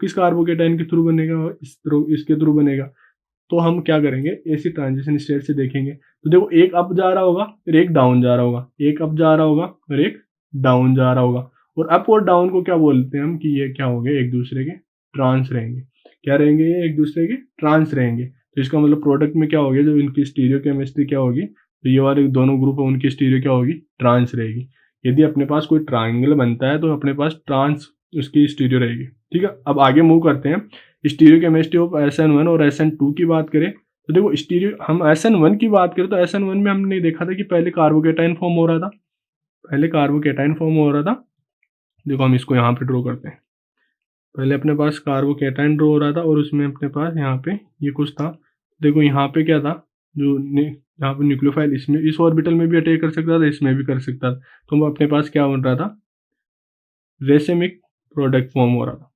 किस कार्बोकेटाइन के थ्रू बनेगा और इसके थ्रू बनेगा। तो हम क्या करेंगे, ऐसी ट्रांजिशन स्टेट से देखेंगे, तो देखो एक अप जा रहा होगा फिर एक डाउन जा रहा होगा, एक अप जा रहा होगा और एक डाउन जा रहा होगा। और अप और डाउन को क्या बोलते हैं हम कि ये क्या हो गए, एक दूसरे के ट्रांस रहेंगे। क्या रहेंगे, ये एक दूसरे के ट्रांस रहेंगे। तो इसका मतलब प्रोडक्ट में क्या हो गया, जो इनकी स्टीरियो केमिस्ट्री क्या होगी, तो ये वाले दोनों ग्रुप है उनकी स्टीरियो क्या होगी, ट्रांस रहेगी। यदि अपने पास कोई ट्राइंगल बनता है तो अपने पास ट्रांस उसकी स्टीरियो रहेगी। ठीक है, अब आगे मूव करते हैं। स्टीरियो केमिस्ट्री ऑफ SN1 और SN2 की बात करें तो देखो स्टीरियो, हम SN1 की बात करें तो SN1 में हमने देखा था कि पहले कार्बोकेटाइन फॉर्म हो रहा था, पहले कार्बोकेटाइन फॉर्म हो रहा था। देखो हम इसको यहाँ पे ड्रॉ करते हैं। पहले अपने पास कार्बोकेटाइन ड्रॉ हो रहा था और उसमें अपने पास यहाँ पे ये कुछ था। देखो यहाँ पे क्या था, जो यहाँ पे न्यूक्लियोफाइल इसमें इस ऑर्बिटल में भी अटैक कर सकता था, इसमें भी कर सकता था। तो अपने पास क्या बन रहा था, रेसेमिक प्रोडक्ट फॉर्म हो रहा था,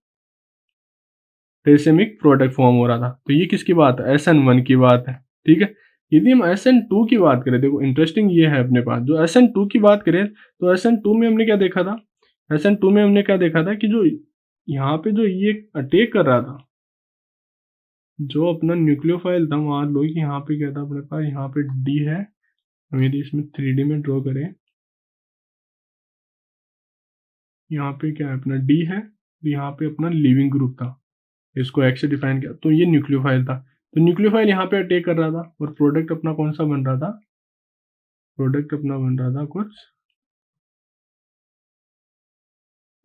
रेसेमिक प्रोडक्ट फॉर्म हो रहा था। तो ये किसकी बात है, SN1 की बात है। ठीक है, यदि हम SN2 की बात करें, देखो इंटरेस्टिंग ये है, अपने पास जो SN2 की बात करें तो SN2 में हमने क्या देखा था, SN2 में हमने क्या देखा था कि जो यहाँ पे जो ये अटैक कर रहा था, जो अपना न्यूक्लियोफाइल था, मान लो कि यहाँ पे क्या था अपने पास, यहाँ पे डी है, हम यदि इसमें 3D में ड्रॉ करें, यहाँ पे क्या है अपना डी है, यहाँ पे अपना लिविंग ग्रुप था, इसको एक्स से डिफाइन किया, तो ये न्यूक्लियोफाइल था। तो न्यूक्लियोफाइल यहाँ पे अटैक कर रहा था और प्रोडक्ट अपना कौन सा बन रहा था, प्रोडक्ट अपना बन रहा था कुछ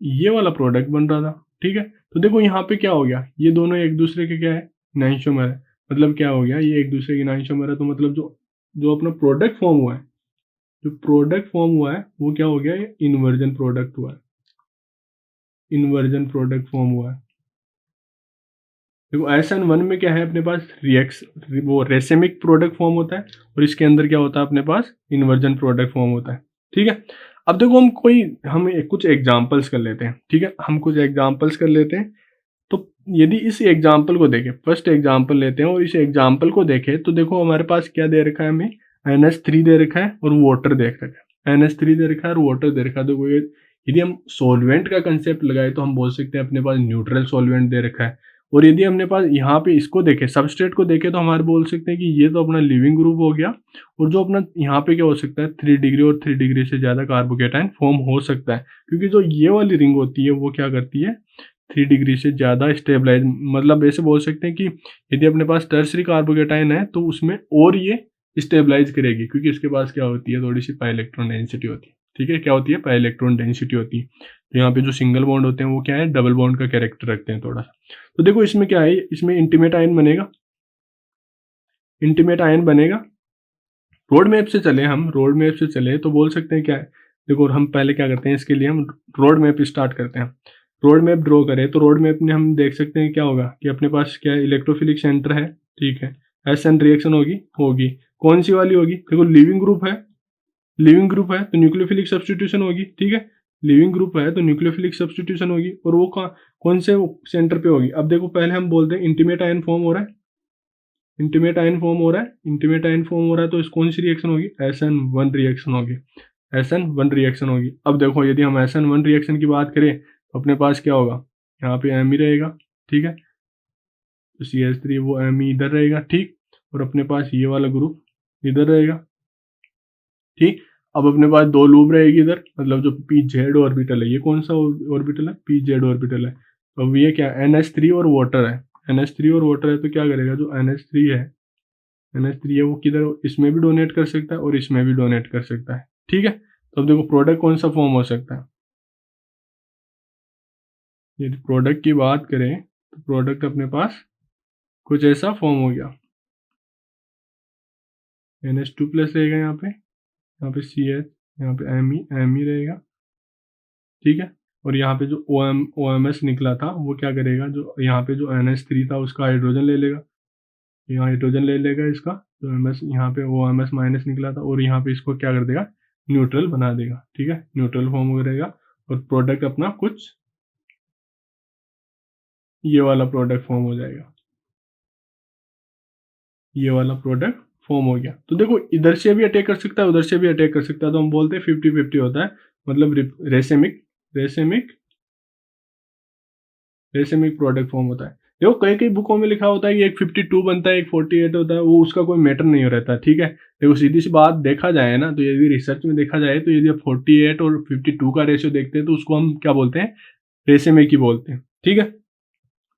ये वाला प्रोडक्ट बन रहा था। ठीक है, तो देखो यहाँ पे क्या हो गया, ये दोनों एक दूसरे के क्या है, इनाइंशोमर है। मतलब क्या हो गया, ये एक दूसरे के इनाइंशोमर है, तो मतलब जो जो अपना प्रोडक्ट फॉर्म हुआ है, जो प्रोडक्ट फॉर्म हुआ है वो क्या हो गया, ये इन्वर्जन प्रोडक्ट हुआ है, इन्वर्जन प्रोडक्ट फॉर्म हुआ है। देखो SN1 में क्या है अपने पास, रिएक्स वो रेसेमिक प्रोडक्ट फॉर्म होता है और इसके अंदर क्या होता है अपने पास, इन्वर्जन प्रोडक्ट फॉर्म होता है। ठीक है, अब देखो हम कुछ एग्जांपल्स कर लेते हैं। ठीक है, हम कुछ एग्जांपल्स कर लेते हैं। तो यदि इस एग्जाम्पल को देखें, फर्स्ट एग्जाम्पल लेते हैं और इस एग्जाम्पल को देखें तो देखो हमारे पास क्या दे रखा है, हमें NH3 दे रखा है और वाटर दे रखा है, NH3 दे रखा है और वाटर दे रखा है। देखो ये यदि हम सॉल्वेंट का कंसेप्ट लगाए तो हम बोल सकते हैं अपने पास न्यूट्रल सॉल्वेंट दे रखा है। और यदि हमने पास यहाँ पे इसको देखें, सबस्ट्रेट को देखें, तो हमारे बोल सकते हैं कि ये तो अपना लिविंग ग्रुप हो गया। और जो अपना यहाँ पे क्या हो सकता है, 3 डिग्री और 3 डिग्री से ज़्यादा कार्बोकेटाइन फॉर्म हो सकता है, क्योंकि जो ये वाली रिंग होती है वो क्या करती है, 3 डिग्री से ज़्यादा स्टेबलाइज, मतलब ऐसे बोल सकते हैं कि यदि अपने पास टर्सरी कार्बोकेटाइन है तो उसमें और ये स्टेबलाइज करेगी, क्योंकि इसके पास क्या होती है, थोड़ी सी पाई इलेक्ट्रॉन डेंसिटी होती है। ठीक है, क्या होती है, पाई इलेक्ट्रॉन डेंसिटी होती है। तो यहाँ पे जो सिंगल बॉन्ड होते हैं वो क्या है, डबल बॉन्ड का कैरेक्टर रखते हैं थोड़ा सा। तो देखो इसमें क्या है, इसमें इंटीमेट आयन बनेगा, इंटीमेट आयन बनेगा। रोड मैप से चले, हम रोड मैप से चले तो बोल सकते हैं क्या है, देखो हम पहले क्या करते हैं, इसके लिए हम रोड मैप स्टार्ट करते हैं। रोड मैप ड्रॉ करें तो रोड मैप में हम देख सकते हैं क्या होगा कि अपने पास क्या है, इलेक्ट्रोफिलिक सेंटर है। ठीक है, SN रिएक्शन होगी होगी कौन सी वाली होगी, देखो लिविंग ग्रुप है, लिविंग ग्रुप है तो न्यूक्लियोफिलिक सब्सटीट्यूशन होगी। ठीक है, लिविंग ग्रुप है तो न्यूक्लियोफिलिक सब्सटीट्यूशन होगी, और वो कौन से सेंटर पे होगी। अब देखो पहले हम बोलते हैं इंटीमेट आयन फॉर्म हो रहा है, इंटीमेट आयन फॉर्म हो रहा है, इंटीमेट आयन फॉर्म हो रहा है तो इस कौन सी रिएक्शन होगी, SN1 रिएक्शन होगी, SN1 रिएक्शन होगी। अब देखो यदि हम SN1 रिएक्शन की बात करें तो अपने पास क्या होगा, यहाँ पे M ही रहेगा। ठीक है, तो CH3 वो M ही इधर रहेगा। ठीक, और अपने पास ये वाला ग्रुप इधर रहेगा। ठीक, अब अपने पास दो लूप रहेगी इधर, मतलब जो PZ ऑर्बिटल है, ये कौन सा ऑर्बिटल है, PZ ऑर्बिटल है। तो अब ये क्या, NH3 और वाटर है, NH3 और वाटर है, तो क्या करेगा, जो NH3 है, NH3 है वो किधर, इसमें भी डोनेट कर सकता है और इसमें भी डोनेट कर सकता है। ठीक है, तो अब देखो प्रोडक्ट कौन सा फॉर्म हो सकता है, यदि प्रोडक्ट की बात करें तो प्रोडक्ट अपने पास कुछ ऐसा फॉर्म हो गया, NH2 प्लस रहेगा यहाँ पे CH, यहाँ पे M ही रहेगा। ठीक है, और यहाँ पे जो OMS निकला था वो क्या करेगा, जो यहाँ पे जो NH3 था उसका हाइड्रोजन ले लेगा, यहाँ हाइड्रोजन ले लेगा इसका, जो MS यहाँ पे OMS माइनस निकला था, और यहाँ पे इसको क्या कर देगा, न्यूट्रल बना देगा। ठीक है, न्यूट्रल फॉर्म हो रहेगा और प्रोडक्ट अपना कुछ ये वाला प्रोडक्ट फॉर्म हो जाएगा, ये वाला प्रोडक्ट फॉर्म हो गया। तो देखो इधर से भी अटैक कर सकता है, उधर से भी अटैक कर सकता है, तो हम बोलते हैं 50-50 होता है, मतलब racemic racemic racemic product form होता है। देखो कई कई बुकों में लिखा होता है कि एक 52 बनता है, एक 48 होता है, वो उसका कोई मैटर नहीं रहता, ठीक है। देखो सीधी सी बात देखा जाए ना, तो यदि रिसर्च में देखा जाए तो यदि आप 48 और 52 का रेशियो देखते हैं तो उसको हम क्या बोलते हैं, रेशे की बोलते हैं, ठीक है।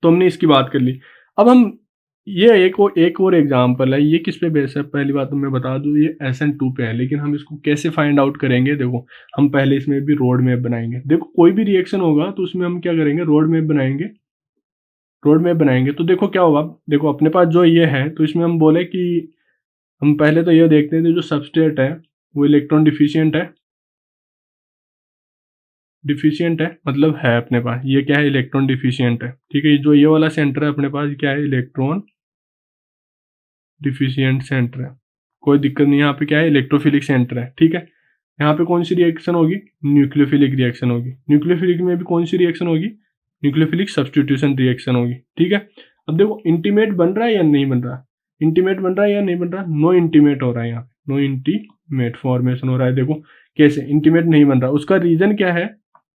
तो हमने इसकी बात कर ली। अब हम ये एक और एग्जांपल है, ये किस पे बेस है, पहली बात तो मैं बता दूं, ये SN2 पे है, लेकिन हम इसको कैसे फाइंड आउट करेंगे। देखो हम पहले इसमें भी रोड मैप बनाएंगे। देखो कोई भी रिएक्शन होगा तो उसमें हम क्या करेंगे, रोड मैप बनाएंगे। रोड मैप बनाएंगे तो देखो क्या होगा, देखो अपने पास जो ये है तो इसमें हम बोले कि हम पहले तो ये देखते हैं, जो सबस्ट्रेट है वो इलेक्ट्रॉन डिफिशियंट है। डिफिशियंट है मतलब है अपने पास, ये क्या है, इलेक्ट्रॉन डिफिशियंट है, ठीक है। जो ये वाला सेंटर है अपने पास क्या है, इलेक्ट्रॉन डिफिशियंट सेंटर है। कोई दिक्कत नहीं, यहाँ पे क्या है, इलेक्ट्रोफिलिक सेंटर है, ठीक है। यहाँ पे कौन सी रिएक्शन होगी, न्यूक्लियोफिलिक रिएक्शन होगी। न्यूक्लियोफिलिक में भी कौन सी रिएक्शन होगी, न्यूक्लियोफिलिक सब्सटीट्यूशन रिएक्शन होगी, ठीक है। अब देखो इंटीमेट बन रहा है या नहीं बन रहा, इंटीमेट बन रहा है या नहीं बन रहा, नो इंटीमेट हो रहा है, यहाँ नो इंटीमेट फॉर्मेशन हो रहा है। देखो कैसे इंटीमेट नहीं बन रहा, उसका रीजन क्या है,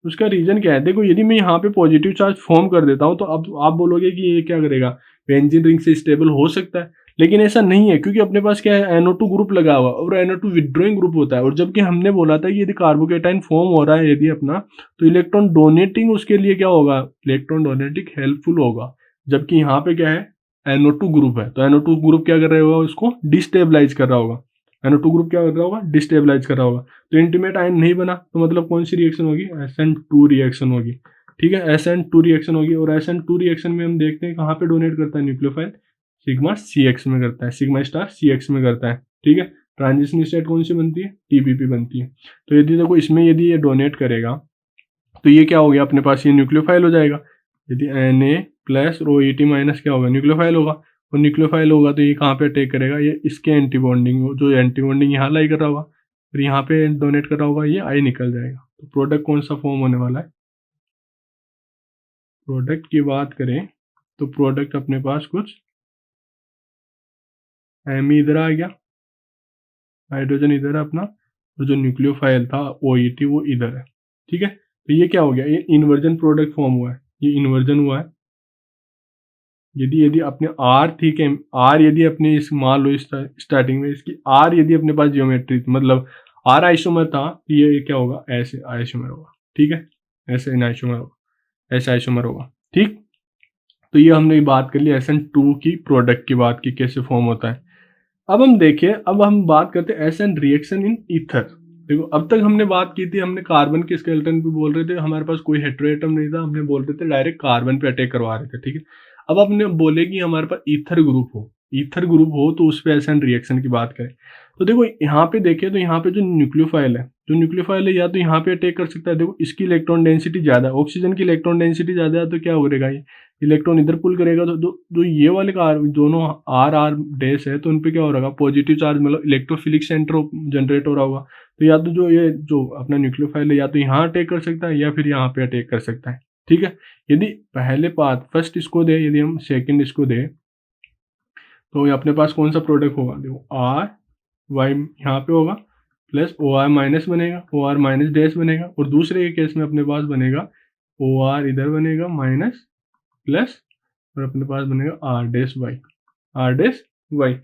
उसका रीजन क्या है। देखो यदि मैं यहाँ पे पॉजिटिव चार्ज फॉर्म कर देता हूँ तो अब आप बोलोगे कि ये क्या करेगा, बेंजीन रिंग से स्टेबल हो सकता है, लेकिन ऐसा नहीं है, क्योंकि अपने पास क्या है, NO2 ग्रुप लगा हुआ और NO2 विड्रॉइंग ग्रुप होता है। और जबकि हमने बोला था कि यदि कार्बोकेटाइन फॉर्म हो रहा है यदि अपना, तो इलेक्ट्रॉन डोनेटिंग उसके लिए क्या होगा, इलेक्ट्रॉन डोनेटिंग हेल्पफुल होगा। जबकि यहाँ पे क्या है, NO2 ग्रुप है, तो NO2 ग्रुप क्या कर रहा होगा, उसको डिस्टेबलाइज कर रहा होगा। NO2 ग्रुप क्या कर रहा होगा, डिस्टेबलाइज कर रहा होगा। तो इंटीमेट आयन नहीं बना, तो मतलब कौन सी रिएक्शन होगी, SN2 रिएक्शन होगी, ठीक है। SN2 रिएक्शन होगी, और SN2 रिएक्शन में हम देखते हैं कहाँ पे डोनेट करता है न्यूक्लियोफाइल, सिग्मा CX में करता है, सिग्मा स्टार CX में करता है, ठीक है। ट्रांजिशन स्टेट कौन सी बनती है, TPP बनती है। तो यदि देखो इसमें यदि ये डोनेट करेगा तो ये क्या हो गया अपने पास, ये न्यूक्लियोफाइल हो जाएगा। यदि Na प्लस OET माइनस क्या होगा, न्यूक्लियोफाइल होगा। और न्यूक्लियोफाइल होगा तो ये कहाँ पे अटैक करेगा, ये इसके एंटी बॉन्डिंग, जो एंटी बॉन्डिंग यहाँ लाई कर रहा होगा, फिर यहाँ पे डोनेट कर रहा होगा, ये आई निकल जाएगा। तो प्रोडक्ट कौन सा फॉर्म होने वाला है, प्रोडक्ट की बात करें तो प्रोडक्ट अपने पास कुछ Mi इधर आ गया, हाइड्रोजन इधर है अपना, और जो न्यूक्लियोफाइल था OET वो इधर है, ठीक है। तो ये क्या हो गया, ये इन्वर्जन प्रोडक्ट फॉर्म हुआ है, ये इन्वर्जन हुआ है। यदि यदि अपने आर, ठीक है, आर यदि अपने इस मान लो स्टार्टिंग में इसकी आर यदि अपने पास जियोमेट्री मतलब आर आइसोमर था, तो ये क्या होगा, ऐसे आइसोमर होगा, ठीक है, ऐसे इन आइसोमर होगा, ऐसे आइसोमर होगा, ठीक। तो ये हमने बात कर ली SN2 की प्रोडक्ट की बात की, कैसे फॉर्म होता है। अब हम देखिए, अब हम बात करते हैं SN रिएक्शन इन ईथर। देखो अब तक हमने बात की थी, हमने कार्बन के स्केलेटन पे बोल रहे थे, हमारे पास कोई हेटेरोएटम नहीं था, हमने बोल रहे थे डायरेक्ट कार्बन पे अटैक करवा रहे थे, ठीक है। अब हमने बोले कि हमारे पास ईथर ग्रुप हो, ईथर ग्रुप हो तो उस पे SN रिएक्शन की बात करें। तो देखो यहाँ पे देखें तो यहाँ पे जो न्यूक्लियोफाइल है, जो न्यूक्लियोफाइल है या तो यहाँ पे अटैक कर सकता है। देखो इसकी इलेक्ट्रॉन डेंसिटी ज्यादा है, ऑक्सीजन की इलेक्ट्रॉन डेंसिटी ज्यादा है, तो क्या करेगा ये, इलेक्ट्रॉन इधर पुल करेगा। तो जो ये वाले दोनों आर आर डैश है, तो उन पे क्या हो रहा है, पॉजिटिव चार्ज मतलब इलेक्ट्रोफिलिक सेंटर जनरेट हो रहा होगा। तो या तो जो ये जो अपना न्यूक्लियोफाइल है या तो यहाँ अटैक कर सकता है या फिर यहाँ पे अटैक कर सकता है, ठीक है। यदि पहले पार्ट फर्स्ट इसको दे, यदि हम सेकंड इसको दे, तो ये अपने पास कौन सा प्रोडक्ट होगा, देखो आर वाई यहाँ पे होगा, प्लस OR माइनस बनेगा, OR माइनस डैश बनेगा, और दूसरे के केस में अपने पास बनेगा OR इधर बनेगा माइनस प्लस, और अपने पास बनेगा R dash Y, R dash Y.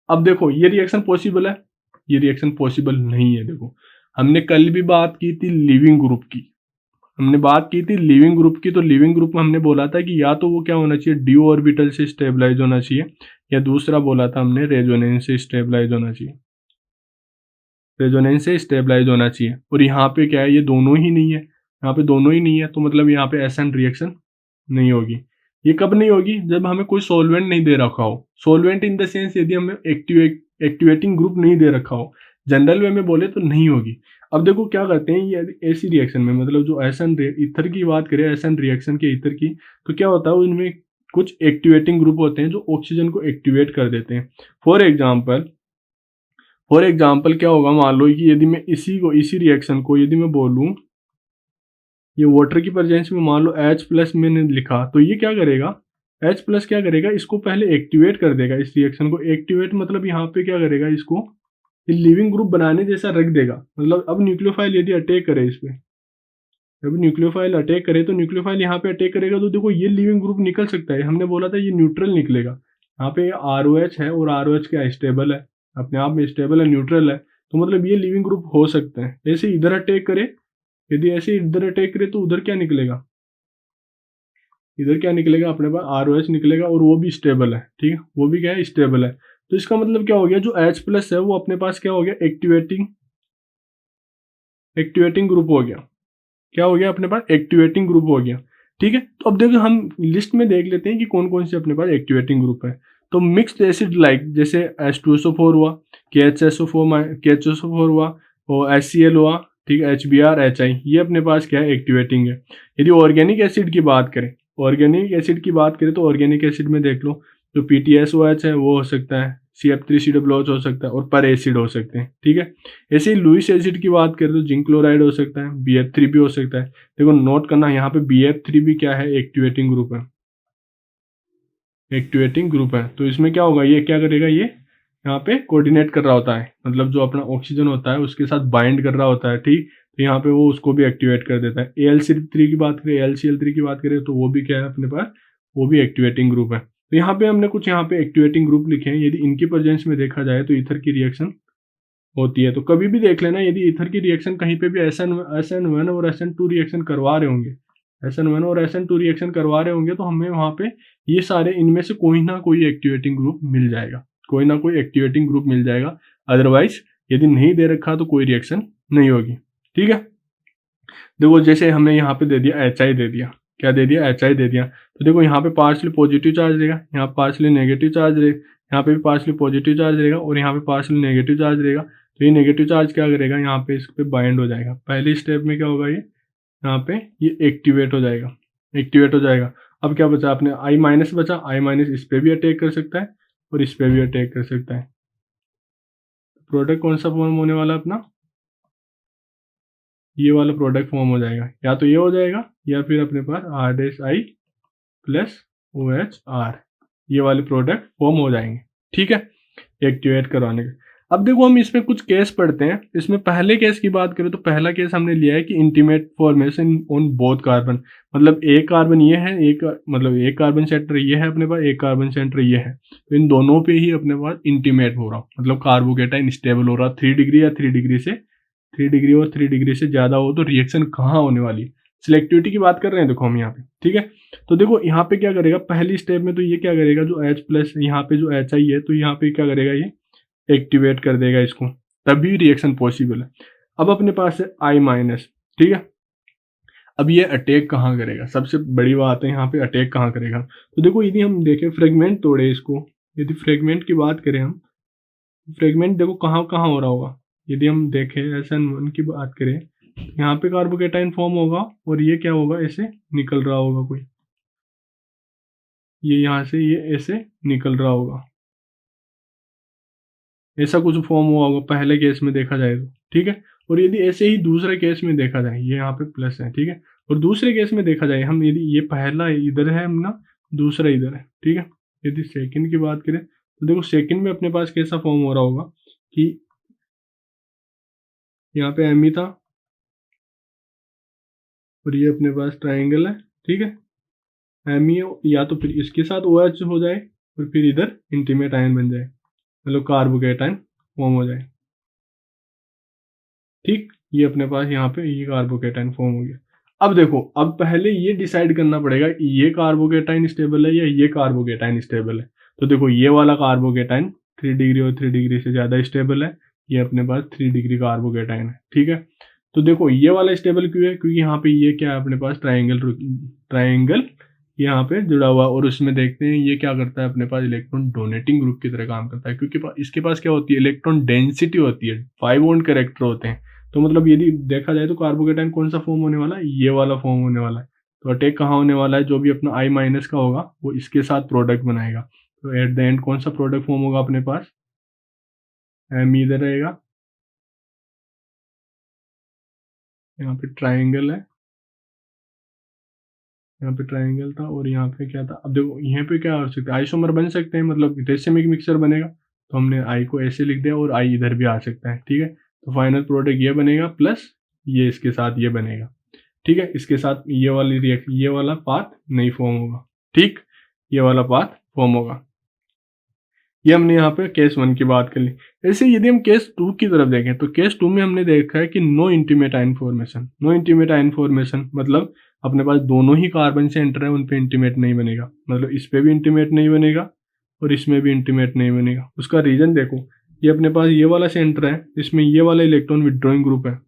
अब देखो ये रिएक्शन पॉसिबल है, ये रिएक्शन पॉसिबल नहीं है। देखो हमने कल भी बात की थी लिविंग ग्रुप की, हमने बात की थी लिविंग ग्रुप की। तो लिविंग ग्रुप में हमने बोला था कि या तो वो क्या होना चाहिए, डी ऑर्बिटल से स्टेबलाइज होना चाहिए, या दूसरा बोला था हमने रेजोनेंस से स्टेबलाइज होना चाहिए, रेजोनेंस से स्टेबलाइज होना चाहिए। और यहाँ पे क्या है, ये दोनों ही नहीं है, यहाँ पे दोनों ही नहीं है, तो मतलब यहाँ पे SN रिएक्शन नहीं होगी। ये कब नहीं होगी, जब हमें कोई सॉल्वेंट नहीं दे रखा हो, सॉल्वेंट इन द सेंस यदि हमें एक्टिवेटिंग ग्रुप नहीं दे रखा हो, जनरल वे में बोले तो नहीं होगी। अब देखो क्या करते हैं, ये ऐसी रिएक्शन में मतलब जो SN ईथर की बात करें, SN रिएक्शन के ईथर की, तो क्या होता है उनमें कुछ एक्टिवेटिंग ग्रुप होते हैं जो ऑक्सीजन को एक्टिवेट कर देते हैं। फॉर एग्जाम्पल क्या होगा, मान लो कि यदि मैं इसी रिएक्शन को यदि मैं बोलूं, ये वाटर की प्रेजेंस में मान लो H प्लस मैंने लिखा, तो ये क्या करेगा, H प्लस क्या करेगा, इसको पहले एक्टिवेट कर देगा, इस रिएक्शन को एक्टिवेट मतलब यहाँ पे क्या करेगा, इसको लिविंग ग्रुप बनाने जैसा रख देगा। मतलब अब न्यूक्लियोफाइल यदि अटैक करे इस पे, जब न्यूक्लियोफाइल अटैक करे तो न्यूक्लियोफाइल यहाँ पे अटैक करेगा तो देखो ये लिविंग ग्रुप निकल सकता है, हमने बोला था ये न्यूट्रल निकलेगा। यहाँ पे ROH है और ROH क्या स्टेबल है, अपने आप में स्टेबल है, न्यूट्रल है, तो मतलब ये लिविंग ग्रुप हो सकते हैं। ऐसे इधर अटैक करे, यदि ऐसे इधर अटैक करे तो उधर क्या निकलेगा, इधर क्या निकलेगा, अपने पास ROH निकलेगा और वो भी स्टेबल है, ठीक है, वो भी क्या है, स्टेबल है। तो इसका मतलब क्या हो गया, जो H+ है वो अपने पास क्या हो गया, एक्टिवेटिंग ग्रुप हो गया। क्या हो गया अपने पास, एक्टिवेटिंग ग्रुप हो गया। ठीक है, तो अब देखो हम लिस्ट में देख लेते हैं कि कौन कौन से अपने पास एक्टिवेटिंग ग्रुप है। तो मिक्स्ड एसिड लाइक जैसे H2SO4 हुआ, KHSO4 हुआ और HCl हुआ, ठीक है, HBr HI, ये अपने पास क्या है, एक्टिवेटिंग है। यदि ऑर्गेनिक एसिड की बात करें, तो ऑर्गेनिक एसिड में देख लो, जो PTSOH है वो हो सकता है, CF3COOH हो सकता है और पर एसिड हो सकते हैं। ठीक है, ऐसे ही लुईस एसिड की बात करें तो जिंक क्लोराइड हो सकता है, BF3 भी हो सकता है। देखो नोट करना, यहाँ पे BF3 भी क्या है, एक्टिवेटिंग ग्रुप है, तो इसमें क्या होगा, ये क्या करेगा, ये यहाँ पे कोऑर्डिनेट कर रहा होता है, मतलब जो अपना ऑक्सीजन होता है उसके साथ बाइंड कर रहा होता है, ठीक, तो यहाँ पे वो उसको भी एक्टिवेट कर देता है। AlCl3 की बात करें, AlCl3 की बात करें तो वो भी क्या है अपने पास, वो भी एक्टिवेटिंग ग्रुप है। तो यहाँ पे हमने कुछ यहाँ पे एक्टिवेटिंग ग्रुप लिखे हैं, यदि इनकी प्रेजेंस में देखा जाए तो ईथर की रिएक्शन होती है। तो कभी भी देख लेना, यदि ईथर की रिएक्शन कहीं पे भी SN1 और SN2 रिएक्शन करवा रहे होंगे, SN1 और SN2 रिएक्शन करवा रहे होंगे, तो हमें वहाँ पे ये सारे इनमें से कोई ना कोई एक्टिवेटिंग ग्रुप मिल जाएगा, कोई ना कोई एक्टिवेटिंग ग्रुप मिल जाएगा। अदरवाइज यदि नहीं दे रखा तो कोई रिएक्शन नहीं होगी। ठीक है, देखो जैसे हमने यहाँ पे दे दिया HI दे दिया, क्या दे दिया, HI दे दिया, तो देखो यहाँ पे पार्शली पॉजिटिव चार्ज रहेगा, यहाँ पार्शली नेगेटिव चार्ज रहेगा, यहाँ पे भी पार्शली पॉजिटिव चार्ज रहेगा और यहाँ पे पार्शली नेगेटिव चार्ज रहेगा। तो ये नेगेटिव चार्ज क्या करेगा, यहाँ पे इस पे बाइंड हो जाएगा। पहले स्टेप में क्या होगा, ये यहाँ पे ये एक्टिवेट हो जाएगा, अब क्या बचा अपने I- बचा, I- इस पे भी अटैक कर सकता है और इस पे भी अटैक कर सकता है। प्रोडक्ट कौन सा फॉर्म होने वाला अपना, ये वाला प्रोडक्ट फॉर्म हो जाएगा, या तो ये हो जाएगा या फिर अपने पास R-I+OHR, ये वाले प्रोडक्ट फॉर्म हो जाएंगे। ठीक है, एक्टिवेट करवाने के। अब देखो हम इसमें कुछ केस पढ़ते हैं। इसमें पहले केस की बात करें तो पहला केस हमने लिया है कि intimate formation on both carbon, मतलब एक कार्बन ये है, एक कार्बन सेंटर ये है अपने पास, एक कार्बन सेंटर ये है, तो इन दोनों पे ही अपने पास इंटीमेट हो रहा, मतलब कार्बोकेटाइन स्टेबल हो रहा 3 डिग्री या 3 डिग्री और 3 डिग्री से ज़्यादा हो तो रिएक्शन कहाँ होने वाली है, सिलेक्टिविटी की बात कर रहे हैं देखो हम यहाँ पे। ठीक है, तो देखो यहाँ पे क्या करेगा, पहली स्टेप में तो ये क्या करेगा, जो H+ यहाँ पे जो HI है, तो यहाँ पे क्या करेगा, ये एक्टिवेट कर देगा इसको, तभी रिएक्शन पॉसिबल है। अब अपने पास है I-। ठीक है, अब ये अटैक कहाँ करेगा, सबसे बड़ी बात है यहाँ पे अटैक कहाँ करेगा। तो देखो यदि हम देखें फ्रेगमेंट तोड़े इसको, यदि फ्रेगमेंट की बात करें हम, फ्रेगमेंट देखो कहाँ कहाँ हो रहा होगा। यदि हम देखें SN1 की बात करें, यहाँ पे कार्बोकेटाइन फॉर्म होगा और ये क्या होगा, ऐसे निकल रहा होगा कोई, ये यहाँ से ये ऐसे निकल रहा होगा, ऐसा कुछ फॉर्म हुआ होगा पहले केस में देखा जाए तो। ठीक है, और यदि ऐसे ही दूसरे केस में देखा जाए, ये यहाँ पे प्लस है, ठीक है, और दूसरे केस में देखा जाए हम, यदि ये पहला इधर है अपना, दूसरा इधर है, ठीक है, यदि सेकंड की बात करें तो देखो सेकंड में अपने पास कैसा फॉर्म हो रहा होगा कि यहाँ पे एमी था और ये अपने पास ट्राइंगल है, ठीक है, एमी या तो फिर इसके साथ OH हो जाए और फिर इधर इंटीमेट आयन बन जाए, मतलब कार्बोकेटाइन फॉर्म हो जाए। ठीक, ये अपने पास यहाँ पे ये कार्बोकेटाइन फॉर्म हो गया। अब देखो, अब पहले ये डिसाइड करना पड़ेगा ये कार्बोकेटाइन स्टेबल है या ये कार्बोकेटाइन स्टेबल है। तो देखो ये वाला कार्बोकेटाइन 3 डिग्री और 3 डिग्री से ज़्यादा स्टेबल है, ये अपने पास 3 डिग्री कार्बोकेटाइन है। ठीक है, तो देखो ये वाला स्टेबल क्यों है, क्योंकि यहाँ पे ये क्या है अपने पास, ट्राइंगल यहाँ पे जुड़ा हुआ, और उसमें देखते हैं ये क्या करता है अपने पास, इलेक्ट्रॉन डोनेटिंग ग्रुप की तरह काम करता है, क्योंकि इसके पास क्या होती है, इलेक्ट्रॉन डेंसिटी होती है, 5 बॉन्ड कैरेक्टर होते हैं। तो मतलब यदि देखा जाए तो कार्बोकेटाइन कौन सा फॉर्म होने वाला है, ये वाला फॉर्म होने वाला है। तो अटैक कहाँ होने वाला है, जो भी अपना I- का होगा वो इसके साथ प्रोडक्ट बनाएगा। तो एट द एंड कौन सा प्रोडक्ट फॉर्म होगा अपने पास, एम इधर रहेगा, यहाँ पे ट्राइंगल है, यहाँ पे ट्राइंगल था और यहाँ पे क्या था। अब देखो यहाँ पे क्या हो सकता है, आइसोमर बन सकते हैं, मतलब टेसेमिक मिक्सचर बनेगा, तो हमने आई को ऐसे लिख दिया और आई इधर भी आ सकता है। ठीक है, तो फाइनल प्रोडक्ट ये बनेगा प्लस ये इसके साथ ये बनेगा। ठीक है, इसके साथ ये वाला पाथ नहीं फॉर्म होगा। ठीक, ये वाला पाथ फॉर्म होगा। ये हमने यहाँ पे केस 1 की बात कर ली। ऐसे यदि हम केस 2 की तरफ देखें तो केस 2 में हमने देखा है कि no intimate ion formation. No intimate ion formation मतलब अपने पास दोनों ही कार्बन से एंटर है, उन पे इंटीमेट नहीं बनेगा। मतलब इस पे भी इंटीमेट नहीं बनेगा और इसमें भी इंटीमेट नहीं बनेगा। उसका रीजन देखो, ये अपने पास ये वाला सेंटर है, इसमें ये वाला इलेक्ट्रॉन विड्रॉइंग ग्रुप है,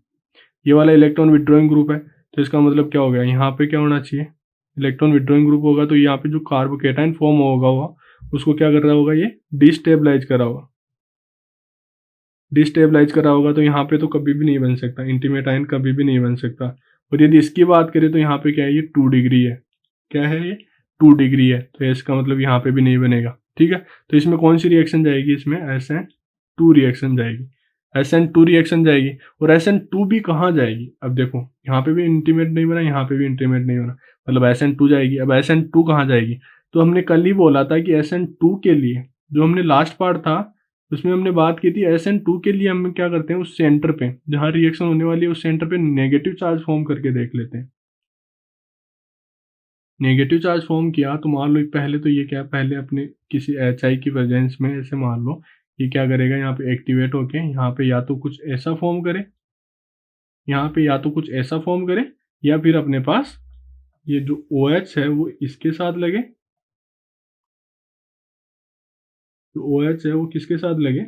ये वाला इलेक्ट्रॉन विड्रॉइंग ग्रुप है। तो इसका मतलब क्या हो गया, यहाँ पे क्या होना चाहिए, इलेक्ट्रॉन विड्रॉइंग ग्रुप होगा तो यहाँ पे जो कार्बोकेटाइन फॉर्म होगा उसको क्या कर रहा होगा, ये डिस्टेबलाइज करा होगा। डिस्टेबलाइज करा होगा तो यहाँ पे तो कभी भी नहीं बन सकता, इंटीमेट आयन कभी भी नहीं बन सकता। और यदि इसकी बात करें तो यहाँ पे क्या है, ये 2 डिग्री है। क्या है ये, 2 डिग्री है, तो इसका मतलब यहाँ पे भी नहीं बनेगा। ठीक है, तो इसमें कौन सी रिएक्शन जाएगी, इसमें SN2 रिएक्शन जाएगी। SN2 रिएक्शन जाएगी। और SN2 भी कहाँ जाएगी, अब देखो यहाँ पे भी इंटीमेट नहीं बना, यहाँ पे भी इंटीमेट नहीं बना, मतलब SN2 जाएगी। अब SN2 कहाँ जाएगी, तो हमने कल ही बोला था कि SN2 के लिए जो हमने लास्ट पार्ट था उसमें हमने बात की थी, SN2 के लिए हम क्या करते हैं, उस सेंटर पे जहाँ रिएक्शन होने वाली है उस सेंटर पे नेगेटिव चार्ज फॉर्म करके देख लेते हैं। नेगेटिव चार्ज फॉर्म किया तो मान लो पहले तो ये क्या, पहले अपने किसी HI की प्रेजेंस में ऐसे मान लो ये क्या करेगा, यहाँ पे एक्टिवेट होके यहाँ पे या तो कुछ ऐसा फॉर्म करे, यहाँ पे या तो कुछ ऐसा फॉर्म करे, या फिर अपने पास ये जो OH है वो इसके साथ लगे, जो OH है वो किसके साथ लगे,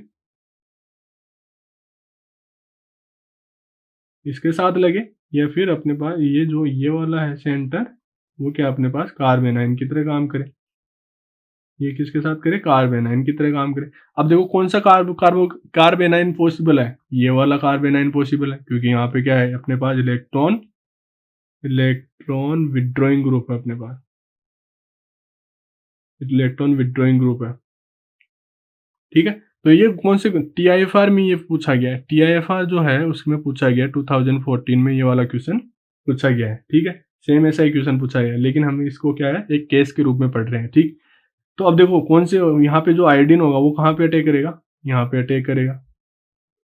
इसके साथ लगे, या फिर अपने पास ये जो ये वाला है सेंटर वो क्या अपने पास कार्बन आयन की तरह काम करे, ये किसके साथ करे, कार्बन आयन की तरह काम करे। अब देखो कौन सा कार्बन आयन पॉसिबल है, ये वाला कार्बन आयन पॉसिबल है, क्योंकि यहाँ पे क्या है अपने पास इलेक्ट्रॉन विड्रॉइंग ग्रुप है, अपने पास इलेक्ट्रॉन विड्रॉइंग ग्रुप है। ठीक है, तो ये कौन से TIFR में ये पूछा गया है, TIFR जो है उसमें पूछा गया 2014 में ये वाला क्वेश्चन पूछा गया है। ठीक है, सेम ऐसा ही क्वेश्चन पूछा गया है, लेकिन हम इसको क्या है एक केस के रूप में पढ़ रहे हैं। ठीक, तो अब देखो कौन से यहाँ पे जो आयोडीन होगा वो कहाँ पे अटैक करेगा, यहाँ पे अटैक करेगा,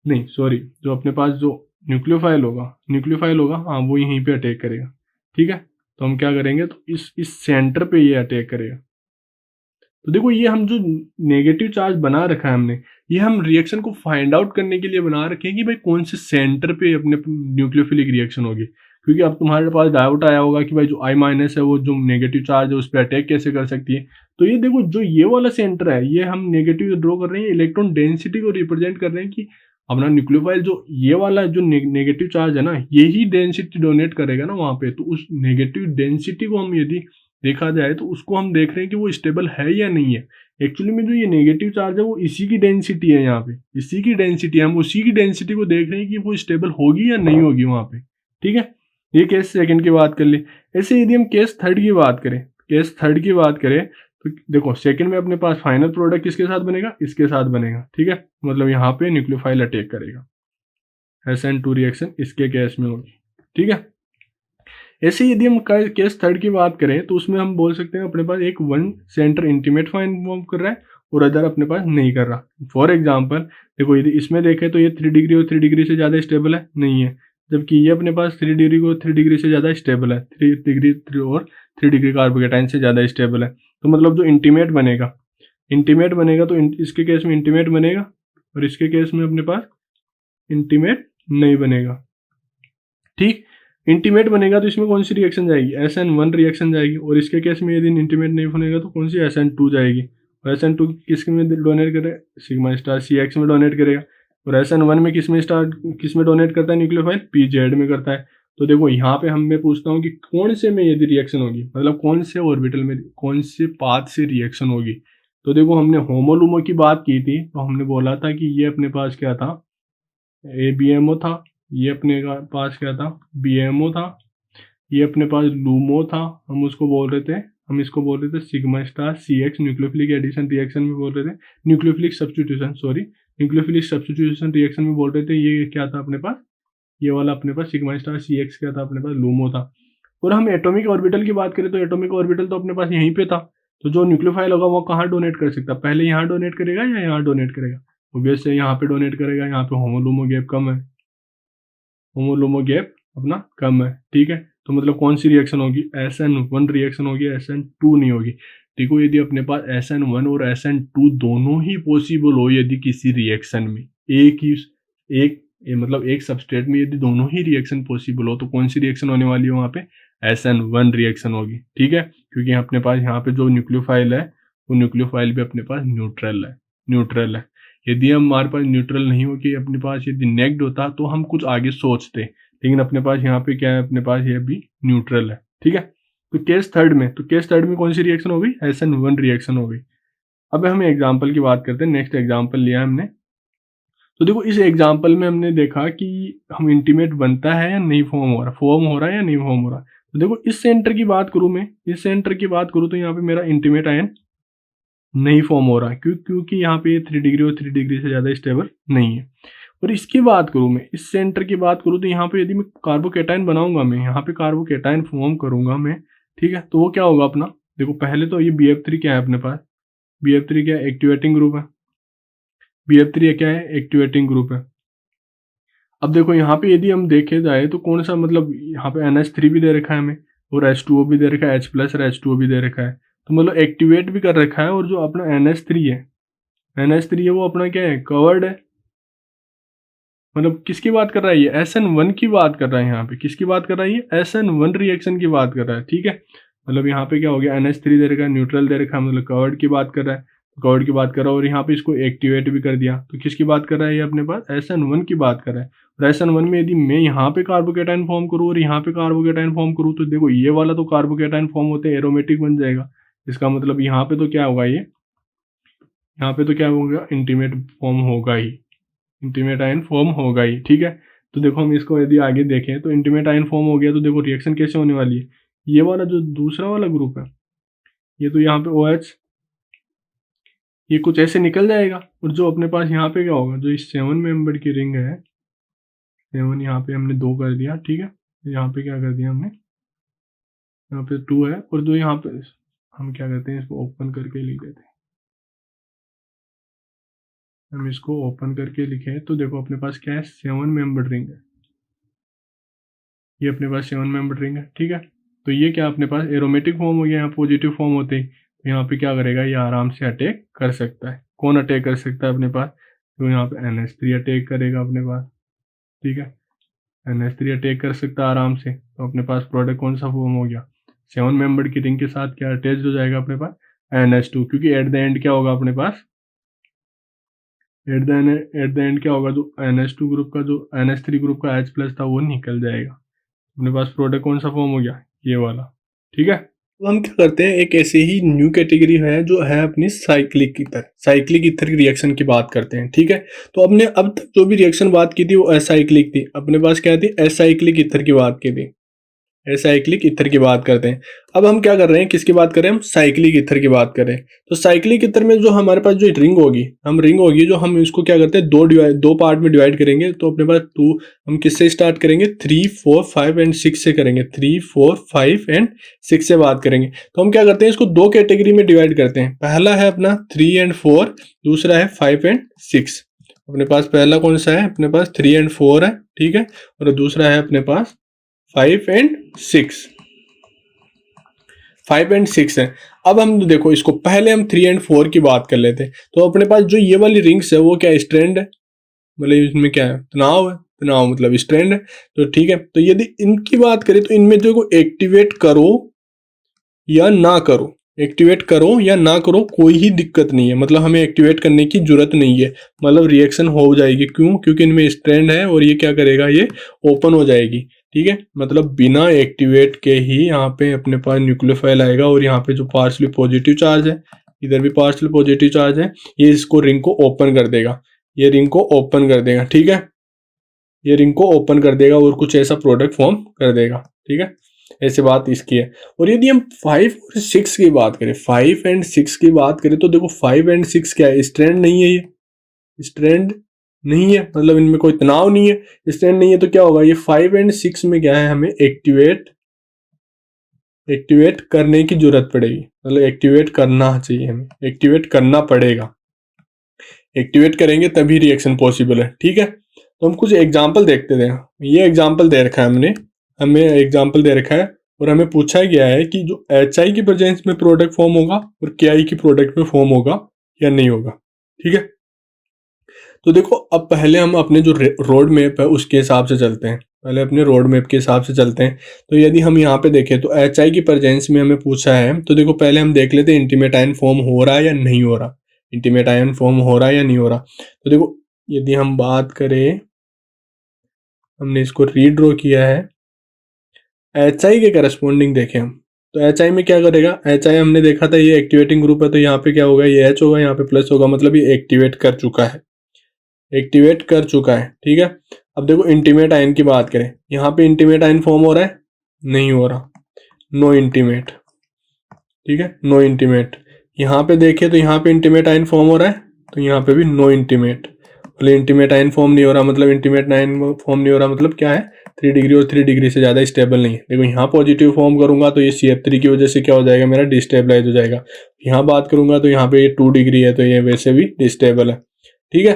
नहीं सॉरी, जो अपने पास जो न्यूक्लियोफाइल होगा हाँ वो यहीं पे अटैक करेगा। ठीक है, तो हम क्या करेंगे, तो इस सेंटर पे ये अटैक करेगा। तो देखो ये हम जो नेगेटिव चार्ज बना रखा है हमने, ये हम रिएक्शन को फाइंड आउट करने के लिए बना रखे हैं कि भाई कौन से सेंटर पे अपने न्यूक्लियोफिलिक रिएक्शन होगी। क्योंकि अब तुम्हारे पास डाउट आया होगा कि भाई जो I- है वो जो नेगेटिव चार्ज है उस पर अटैक कैसे कर सकती है। तो ये देखो जो ये वाला सेंटर है ये हम नेगेटिव ड्रॉ कर रहे हैं, इलेक्ट्रॉन डेंसिटी को रिप्रेजेंट कर रहे हैं कि अपना न्यूक्लियोफाइल जो ये वाला जो नेगेटिव चार्ज है ना यही डेंसिटी डोनेट करेगा ना वहाँ पे। तो उस नेगेटिव डेंसिटी को हम यदि देखा जाए तो उसको हम देख रहे हैं कि वो स्टेबल है या नहीं है। एक्चुअली में जो ये नेगेटिव चार्ज है वो इसी की डेंसिटी है, यहाँ पे इसी की डेंसिटी है, हम उसी की डेंसिटी को देख रहे हैं कि वो स्टेबल होगी या नहीं होगी वहाँ पे। ठीक है, ये केस सेकंड की बात कर ली। ऐसे यदि हम केस थर्ड की बात करें, तो देखो सेकंड में अपने पास फाइनल प्रोडक्ट किसके साथ बनेगा, इसके साथ बनेगा। ठीक है, मतलब यहाँ पे न्यूक्लियोफाइल अटैक करेगा, SN2 रिएक्शन इसके केस में होगी। ठीक है, ऐसे यदि हम केस थर्ड की बात करें तो उसमें हम बोल सकते हैं अपने पास एक वन सेंटर इंटीमेट फॉर्म कर रहा है और अदर अपने पास नहीं कर रहा। फॉर एग्जांपल देखो यदि इसमें देखें तो ये 3 डिग्री और 3 डिग्री से ज़्यादा स्टेबल है, नहीं है, जबकि ये अपने पास 3 डिग्री को 3 डिग्री से ज़्यादा स्टेबल है, 3 डिग्री कार्बोकेटाइन से ज़्यादा स्टेबल है। तो मतलब जो इंटीमेट बनेगा तो इसके केस में इंटीमेट बनेगा और इसके केस में अपने पास इंटीमेट नहीं बनेगा। ठीक, इंटीमेट बनेगा तो इसमें कौन सी रिएक्शन जाएगी, SN1 रिएक्शन जाएगी, और इसके केस में यदि इंटीमेट नहीं बनेगा तो कौन सी SN2 जाएगी। और SN2 किस में डोनेट करेगा, सिग्मा स्टार CX में डोनेट करेगा। और SN1 में किस में डोनेट करता है न्यूक्लियोफाइल, PZ में करता है। तो देखो यहाँ पे मैं पूछता हूँ कि कौन से में यदि रिएक्शन होगी, मतलब कौन से ऑर्बिटल में कौन से पाथ से रिएक्शन होगी। तो देखो हमने होमोलुमो की बात की थी, तो हमने बोला था कि ये अपने पास क्या था, ABMO था, ये अपने पास क्या था, BMO था, ये अपने पास लूमो था, हम इसको बोल रहे थे sigma star CX nucleophilic addition reaction में बोल रहे थे, न्यूक्लियोफिलिक सब्स्टिट्यूशन रिएक्शन में बोल रहे थे। ये क्या था अपने पास, ये वाला अपने पास सिग्मा स्टार CX क्या था, अपने पास लूमो था। और हम एटॉमिक ऑर्बिटल की बात करें तो एटॉमिक ऑर्बिटल तो अपने पास यहीं पे था। तो जो न्यूक्लियोफाइल होगा वो कहाँ डोनेट कर सकता है, पहले यहाँ डोनेट करेगा या यहाँ डोनेट करेगा, ऑब्वियस है यहाँ पे डोनेट करेगा, यहाँ पे होमोलुमो गैप कम है, होमोलुमो गैप अपना कम है। ठीक है, तो मतलब कौन सी रिएक्शन होगी, SN1 रिएक्शन होगी, SN2 नहीं होगी। देखो यदि अपने पास SN1 और SN2 दोनों ही पॉसिबल हो यदि किसी रिएक्शन में, मतलब एक सबस्ट्रेट में यदि दोनों ही रिएक्शन पॉसिबल हो, तो कौन सी रिएक्शन होने वाली है वहाँ पे, SN1 रिएक्शन होगी। ठीक है, क्योंकि अपने पास यहाँ पे जो न्यूक्लियोफाइल है वो न्यूक्लियोफाइल भी अपने पास न्यूट्रल है। यदि हमारे पास न्यूट्रल नहीं हो कि अपने पास यदि नेक्ड होता तो हम कुछ आगे सोचते, लेकिन अपने पास यहाँ पे क्या है, अपने पास ये भी न्यूट्रल है। ठीक है, तो केस थर्ड में कौन सी रिएक्शन हो गई, SN1 रिएक्शन हो गई। अब हम एग्जाम्पल की बात करते हैं। नेक्स्ट एग्जाम्पल लिया हमने, तो देखो इस एग्जाम्पल में हमने देखा कि हम इंटीमेट बनता है या नहीं फॉर्म हो रहा है या नहीं फॉर्म हो रहा। तो देखो इस सेंटर की बात करूँ मैं, इस सेंटर की बात करूँ तो यहाँ पे मेरा इंटीमेट आयन नहीं फॉर्म हो रहा है, क्योंकि यहाँ पे 3 डिग्री और 3 डिग्री से ज़्यादा स्टेबल नहीं है। और इसकी बात करूँ मैं, इस सेंटर की बात करूँ तो यहाँ पे यदि मैं कार्बोकेटाइन बनाऊंगा, मैं यहाँ पे कार्बोकेटाइन फॉर्म करूंगा मैं, ठीक है, तो वो क्या होगा अपना, देखो पहले तो ये BF3 क्या है अपने पास, BF3 क्या है, एक्टिवेटिंग ग्रुप है। BF3 क्या है, एक्टिवेटिंग ग्रुप है। अब देखो यहाँ पे यदि हम देखे जाए तो कौन सा, मतलब यहाँ पे NH3 भी दे रखा है हमें और H2O भी दे रखा है, H+ और H2O भी दे रखा है, तो मतलब एक्टिवेट भी कर रखा है। और जो अपना NH3 है वो अपना क्या है, कवर्ड है। मतलब किसकी बात कर रहा है ये, SN1 की बात कर रहा है। यहाँ पे किसकी बात कर रहा है ये, SN1 रिएक्शन की बात कर रहा है। ठीक है, मतलब यहाँ पे क्या हो गया, NH3 दे रखा है, न्यूट्रल दे रखा है, मतलब कवर्ड की बात कर रहा है, कवर्ड की बात कर रहा है। और यहाँ पे इसको एक्टिवेट भी कर दिया, तो किसकी बात कर रहा है ये, अपने पास SN1 की बात कर रहा है। और SN1 में यदि मैं यहाँ पे कार्बोकेटाइन फॉर्म करूँ और यहाँ पे कार्बोकेटाइन फॉर्म करूँ, तो देखो ये वाला तो कार्बोकेटाइन फॉर्म होते हैं एरोमेटिक बन जाएगा। इसका मतलब यहाँ पे तो क्या होगा, ये यहाँ पे तो क्या होगा, इंटीमेट फॉर्म होगा ही, इंटीमेट आयन फॉर्म होगा ही। ठीक है, तो देखो हम इसको यदि आगे देखें तो इंटीमेट आयन फॉर्म हो गया, तो देखो रिएक्शन कैसे होने वाली है, ये वाला जो दूसरा वाला ग्रुप है, ये तो यहाँ पे OH, ये कुछ ऐसे निकल जाएगा। और जो अपने पास यहाँ पे क्या होगा, जो इस 7 मेंबर की रिंग है, 7 यहाँ पे हमने 2 कर दिया। ठीक है, यहाँ पे क्या कर दिया हमने, यहाँ पे 2 है, और जो यहाँ पे हम क्या करते हैं, इसको ओपन करके लिख देते हैं। हम इसको ओपन करके लिखे तो देखो अपने पास क्या है, 7 मेंबर रिंग है, ये अपने पास 7 मेंबर रिंग है। ठीक है, तो ये क्या अपने पास एरोमेटिक फॉर्म हो गया, यहाँ पॉजिटिव फॉर्म होते ही, तो यहाँ पे क्या करेगा, ये आराम से अटैक कर सकता है। कौन अटैक कर सकता है अपने पास, तो यहाँ पे NH3 अटैक करेगा अपने पास। ठीक है, NH3 अटैक कर सकता है आराम से, तो अपने पास प्रोडक्ट कौन सा फॉर्म हो गया, 7 मेंबर की रिंग के साथ क्या अटैच हो जाएगा अपने पास, NH2, क्योंकि एट द एंड क्या होगा अपने पास, एट द एंड क्या होगा, जो NH2 ग्रुप का, जो NH3 ग्रुप का H+ था वो निकल जाएगा। अपने पास प्रोडक्ट कौन सा फॉर्म हो गया, ये वाला। ठीक है, तो हम क्या करते हैं, एक ऐसे ही न्यू कैटेगरी है जो है अपनी साइक्लिक ईथर की रिएक्शन की बात करते हैं। ठीक है, तो हमने अब तक जो भी रिएक्शन बात की थी वो असाइक्लिक थी, अपने पास क्या थी, असाइक्लिक ईथर की बात की थी, साइक्लिक ईथर की बात करते हैं। अब हम क्या कर रहे हैं, किसकी बात कर रहे हैं, हम साइक्लिक ईथर की बात करें। तो साइक्लिक ईथर में जो हमारे पास जो रिंग होगी, जो हम इसको क्या करते हैं, दो पार्ट में डिवाइड करेंगे। तो अपने पास 2, हम किससे स्टार्ट करेंगे, 3, 4, 5 एंड 6 से करेंगे, 3, 4, 5 एंड 6 से बात करेंगे। तो हम क्या करते हैं, इसको 2 कैटेगरी में डिवाइड करते हैं। पहला है अपना 3 एंड 4, दूसरा है 5 एंड 6। अपने पास पहला कौन सा है, अपने पास 3 एंड 4 है। ठीक है, और दूसरा है अपने पास 5 एंड 6 है। अब हम देखो इसको, पहले हम 3 एंड 4 की बात कर लेते हैं। तो अपने पास जो ये वाली रिंग्स है वो क्या, स्ट्रैंड है, मतलब इसमें क्या है, तनाव है, तनाव मतलब स्ट्रैंड है। तो ठीक है, तो यदि इनकी बात करें तो इनमें जो को एक्टिवेट करो या ना करो, कोई ही दिक्कत नहीं है, मतलब हमें एक्टिवेट करने की जरूरत नहीं है, मतलब रिएक्शन हो जाएगी। क्यों, क्योंकि इनमें स्ट्रैंड है और ये क्या करेगा, ये ओपन हो जाएगी। ठीक है, मतलब बिना एक्टिवेट के ही यहाँ पे अपने पास न्यूक्लियोफाइल आएगा, और यहाँ पे जो पार्शियली पॉजिटिव चार्ज है, इधर भी पार्शियली पॉजिटिव चार्ज है, ये इसको रिंग को ओपन कर देगा, ये रिंग को ओपन कर देगा। ठीक है, ये रिंग को ओपन कर देगा और कुछ ऐसा प्रोडक्ट फॉर्म कर देगा। ठीक है, ऐसे बात इसकी है। और यदि हम 5 और 6 की बात करें, 5 एंड 6 की बात करें, तो देखो 5 एंड 6 क्या है, स्ट्रैंड नहीं है, ये स्ट्रैंड नहीं है, मतलब इनमें कोई तनाव नहीं है, स्ट्रैंड नहीं है। तो क्या होगा, ये 5 एंड 6 में क्या है, हमें एक्टिवेट करने की जरूरत पड़ेगी, मतलब एक्टिवेट करना चाहिए, हमें एक्टिवेट करना पड़ेगा, एक्टिवेट करेंगे तभी रिएक्शन पॉसिबल है। ठीक है, तो हम कुछ एग्जाम्पल देखते थे, ये एग्जाम्पल दे रखा है हमने, हमें एग्जाम्पल दे रखा है और हमें पूछा गया है कि जो HI की प्रेजेंस में प्रोडक्ट फॉर्म होगा और KI की प्रोडक्ट में फॉर्म होगा या नहीं होगा। ठीक है, तो देखो अब पहले हम अपने जो रोड मैप है उसके हिसाब से चलते हैं। पहले अपने रोड मैप के हिसाब से चलते हैं। तो यदि हम यहाँ पे देखें तो HI की प्रेजेंस में हमें पूछा है, तो देखो पहले हम देख लेते हैं इंटीमेट आयन फॉर्म हो रहा है या नहीं हो रहा। इंटीमेट आयन फॉर्म हो रहा है या नहीं हो रहा। तो देखो यदि हम बात करें, हमने इसको रीड्रॉ किया है, HI के करस्पॉन्डिंग देखें हम, तो HI में क्या करेगा, HI हमने देखा था ये एक्टिवेटिंग ग्रुप है, तो यहाँ पे क्या होगा, ये H होगा, यहाँ पे प्लस होगा, मतलब ये एक्टिवेट कर चुका है, एक्टिवेट कर चुका है। ठीक है, अब देखो इंटीमेट आयन की बात करें, यहाँ पे इंटीमेट आयन फॉर्म हो रहा है, नहीं हो रहा, नो इंटीमेट। ठीक है, नो इंटीमेट। यहाँ पे देखिए तो यहाँ पे इंटीमेट आयन फॉर्म हो रहा है, तो यहाँ पे भी नो इंटीमेट। बोले इंटीमेट आयन फॉर्म नहीं हो रहा, मतलब इंटीमेट आयन फॉर्म नहीं हो रहा, मतलब क्या है, 3 डिग्री और 3 डिग्री से ज़्यादा स्टेबल नहीं है। देखो यहाँ पॉजिटिव फॉर्म करूंगा तो ये CF3 की वजह से क्या हो जाएगा, मेरा डिस्टेबलाइज हो जाएगा। यहाँ बात करूंगा तो यहाँ पे ये 2 डिग्री है, तो ये वैसे भी डिस्टेबल है। ठीक है,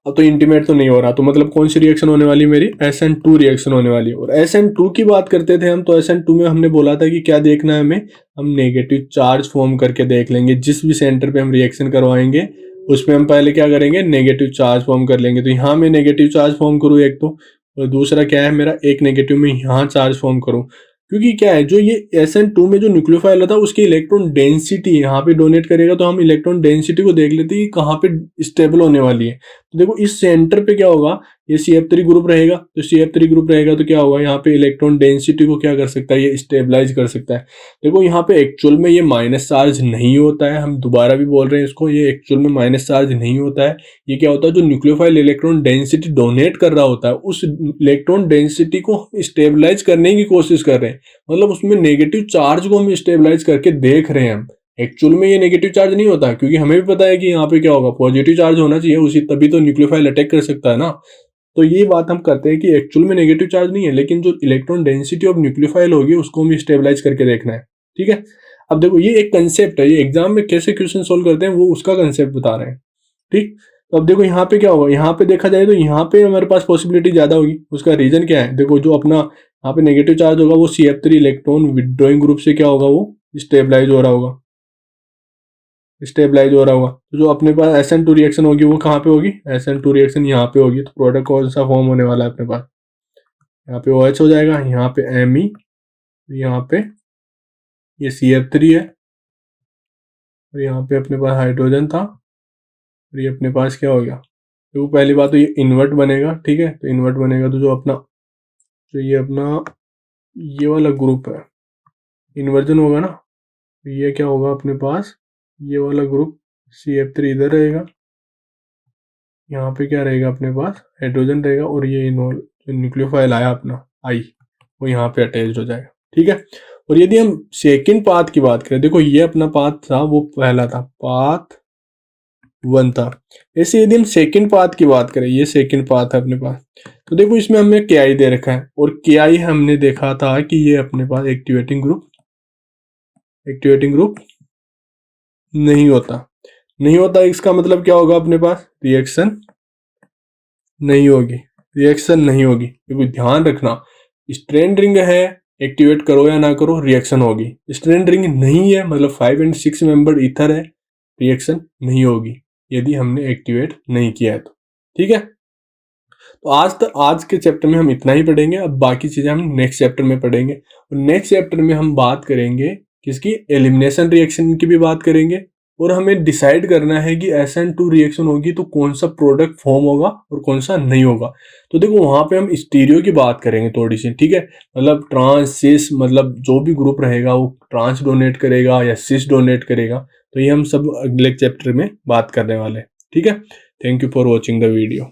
अब तो इंटीमेट तो नहीं हो रहा, तो मतलब कौन सी रिएक्शन होने वाली, मेरी SN2 रिएक्शन होने वाली है। और SN2 की बात करते थे हम, तो SN2 में हमने बोला था कि क्या देखना है हमें, हम नेगेटिव चार्ज फॉर्म करके देख लेंगे। जिस भी सेंटर पे हम रिएक्शन करवाएंगे उसमें हम पहले क्या करेंगे, नेगेटिव चार्ज फॉर्म कर लेंगे। तो यहाँ मैं नेगेटिव चार्ज फॉर्म करूँ एक तो, और दूसरा क्या है मेरा, एक नेगेटिव में यहाँ चार्ज फॉर्म करूँ। क्योंकि क्या है, जो ये SN2 में जो न्यूक्लियोफाइल होता है उसकी इलेक्ट्रॉन डेंसिटी यहाँ पे डोनेट करेगा, तो हम इलेक्ट्रॉन डेंसिटी को देख लेते हैं कि कहाँ पे स्टेबल होने वाली है। तो देखो इस सेंटर पे क्या होगा, ये CF3 ग्रुप रहेगा, तो CF3 ग्रुप रहेगा तो क्या होगा, यहाँ पे इलेक्ट्रॉन डेंसिटी को क्या कर सकता है, ये स्टेबलाइज कर सकता है। देखो यहाँ पे एक्चुअल में ये माइनस चार्ज नहीं होता है, हम दोबारा भी बोल रहे हैं इसको, ये एक्चुअल में माइनस चार्ज नहीं होता है। ये क्या होता है, जो न्यूक्लियोफाइल इलेक्ट्रॉन डेंसिटी डोनेट कर रहा होता है उस इलेक्ट्रॉन डेंसिटी को स्टेबलाइज करने की कोशिश कर रहे हैं, मतलब उसमें नेगेटिव चार्ज को हम स्टेबलाइज करके देख रहे हैं हम। एक्चुअल में ये नेगेटिव चार्ज नहीं होता, क्योंकि हमें भी पता है कि यहाँ पे क्या होगा, पॉजिटिव चार्ज होना चाहिए उसी, तभी तो न्यूक्लियोफाइल अटैक कर सकता है ना। तो ये बात हम करते हैं कि एक्चुअल में नेगेटिव चार्ज नहीं है, लेकिन जो इलेक्ट्रॉन डेंसिटी ऑफ न्यूक्लियोफाइल होगी उसको हमें स्टेबलाइज करके देखना है। ठीक है, अब देखो ये एक कंसेप्ट है, ये एग्जाम में कैसे क्वेश्चन सोल्व करते हैं वो उसका कंसेप्ट बता रहे हैं। ठीक, तो अब देखो यहाँ पे क्या होगा, यहाँ पे देखा जाए तो यहाँ पे हमारे पास पॉसिबिलिटी ज्यादा होगी। उसका रीजन क्या है, देखो जो अपना यहाँ पे नेगेटिव चार्ज होगा वो CF3 इलेक्ट्रॉन विड्रॉइंग ग्रुप से क्या होगा, वो स्टेबलाइज हो रहा होगा, स्टेबलाइज हो रहा होगा। तो जो अपने पास SN2 रिएक्शन होगी वो कहाँ पे होगी, SN2 रिएक्शन यहाँ पे होगी। तो प्रोडक्ट कौन सा फॉर्म होने वाला है अपने पास, यहाँ पे OH हो जाएगा, यहाँ पे Me, यहाँ पे ये CF3 है, और यहाँ पे अपने पास हाइड्रोजन था, और ये अपने पास क्या हो गया। तो पहली बात तो ये इन्वर्ट बनेगा। ठीक है, तो इन्वर्ट बनेगा तो जो अपना, जो ये अपना ये वाला ग्रुप है, इन्वर्जन होगा ना, तो ये क्या होगा अपने पास, ये वाला ग्रुप CF3 इधर रहेगा, यहाँ पे क्या रहेगा अपने पास, हाइड्रोजन रहेगा, और ये जो न्यूक्लियोफाइल आया अपना I, वो यहाँ पे अटैच हो जाएगा। ठीक है, और यदि हम सेकंड पाथ की बात करें, देखो ये अपना पाथ था, वो पहला था, पाथ 1 था। ऐसे यदि हम सेकंड पाथ की बात करें, ये सेकंड पाथ है अपने पास, तो देखो इसमें हमें KI दे रखा है, और KI हमने देखा था कि ये अपने पास एक्टिवेटिंग ग्रुप नहीं होता, नहीं होता। इसका मतलब क्या होगा, अपने पास रिएक्शन नहीं होगी, रिएक्शन नहीं होगी। क्योंकि ध्यान रखना, स्ट्रेन रिंग है, एक्टिवेट करो या ना करो रिएक्शन होगी। स्ट्रेन रिंग नहीं है, मतलब 5 और 6 मेंबर ईथर है, रिएक्शन नहीं होगी यदि हमने एक्टिवेट नहीं किया है तो। ठीक है, तो आज के चैप्टर में हम इतना ही पढ़ेंगे। अब बाकी चीजें हम नेक्स्ट चैप्टर में पढ़ेंगे, और नेक्स्ट चैप्टर में हम बात करेंगे किसकी, एलिमिनेशन रिएक्शन की भी बात करेंगे। और हमें डिसाइड करना है कि SN2 रिएक्शन होगी तो कौन सा प्रोडक्ट फॉर्म होगा और कौन सा नहीं होगा। तो देखो वहां पे हम स्टीरियो की बात करेंगे थोड़ी सी। ठीक है, मतलब ट्रांस सिस, मतलब जो भी ग्रुप रहेगा वो ट्रांस डोनेट करेगा या सिस डोनेट करेगा। तो ये हम सब अगले चैप्टर में बात करने वाले हैं। ठीक है, thank you for watching the video.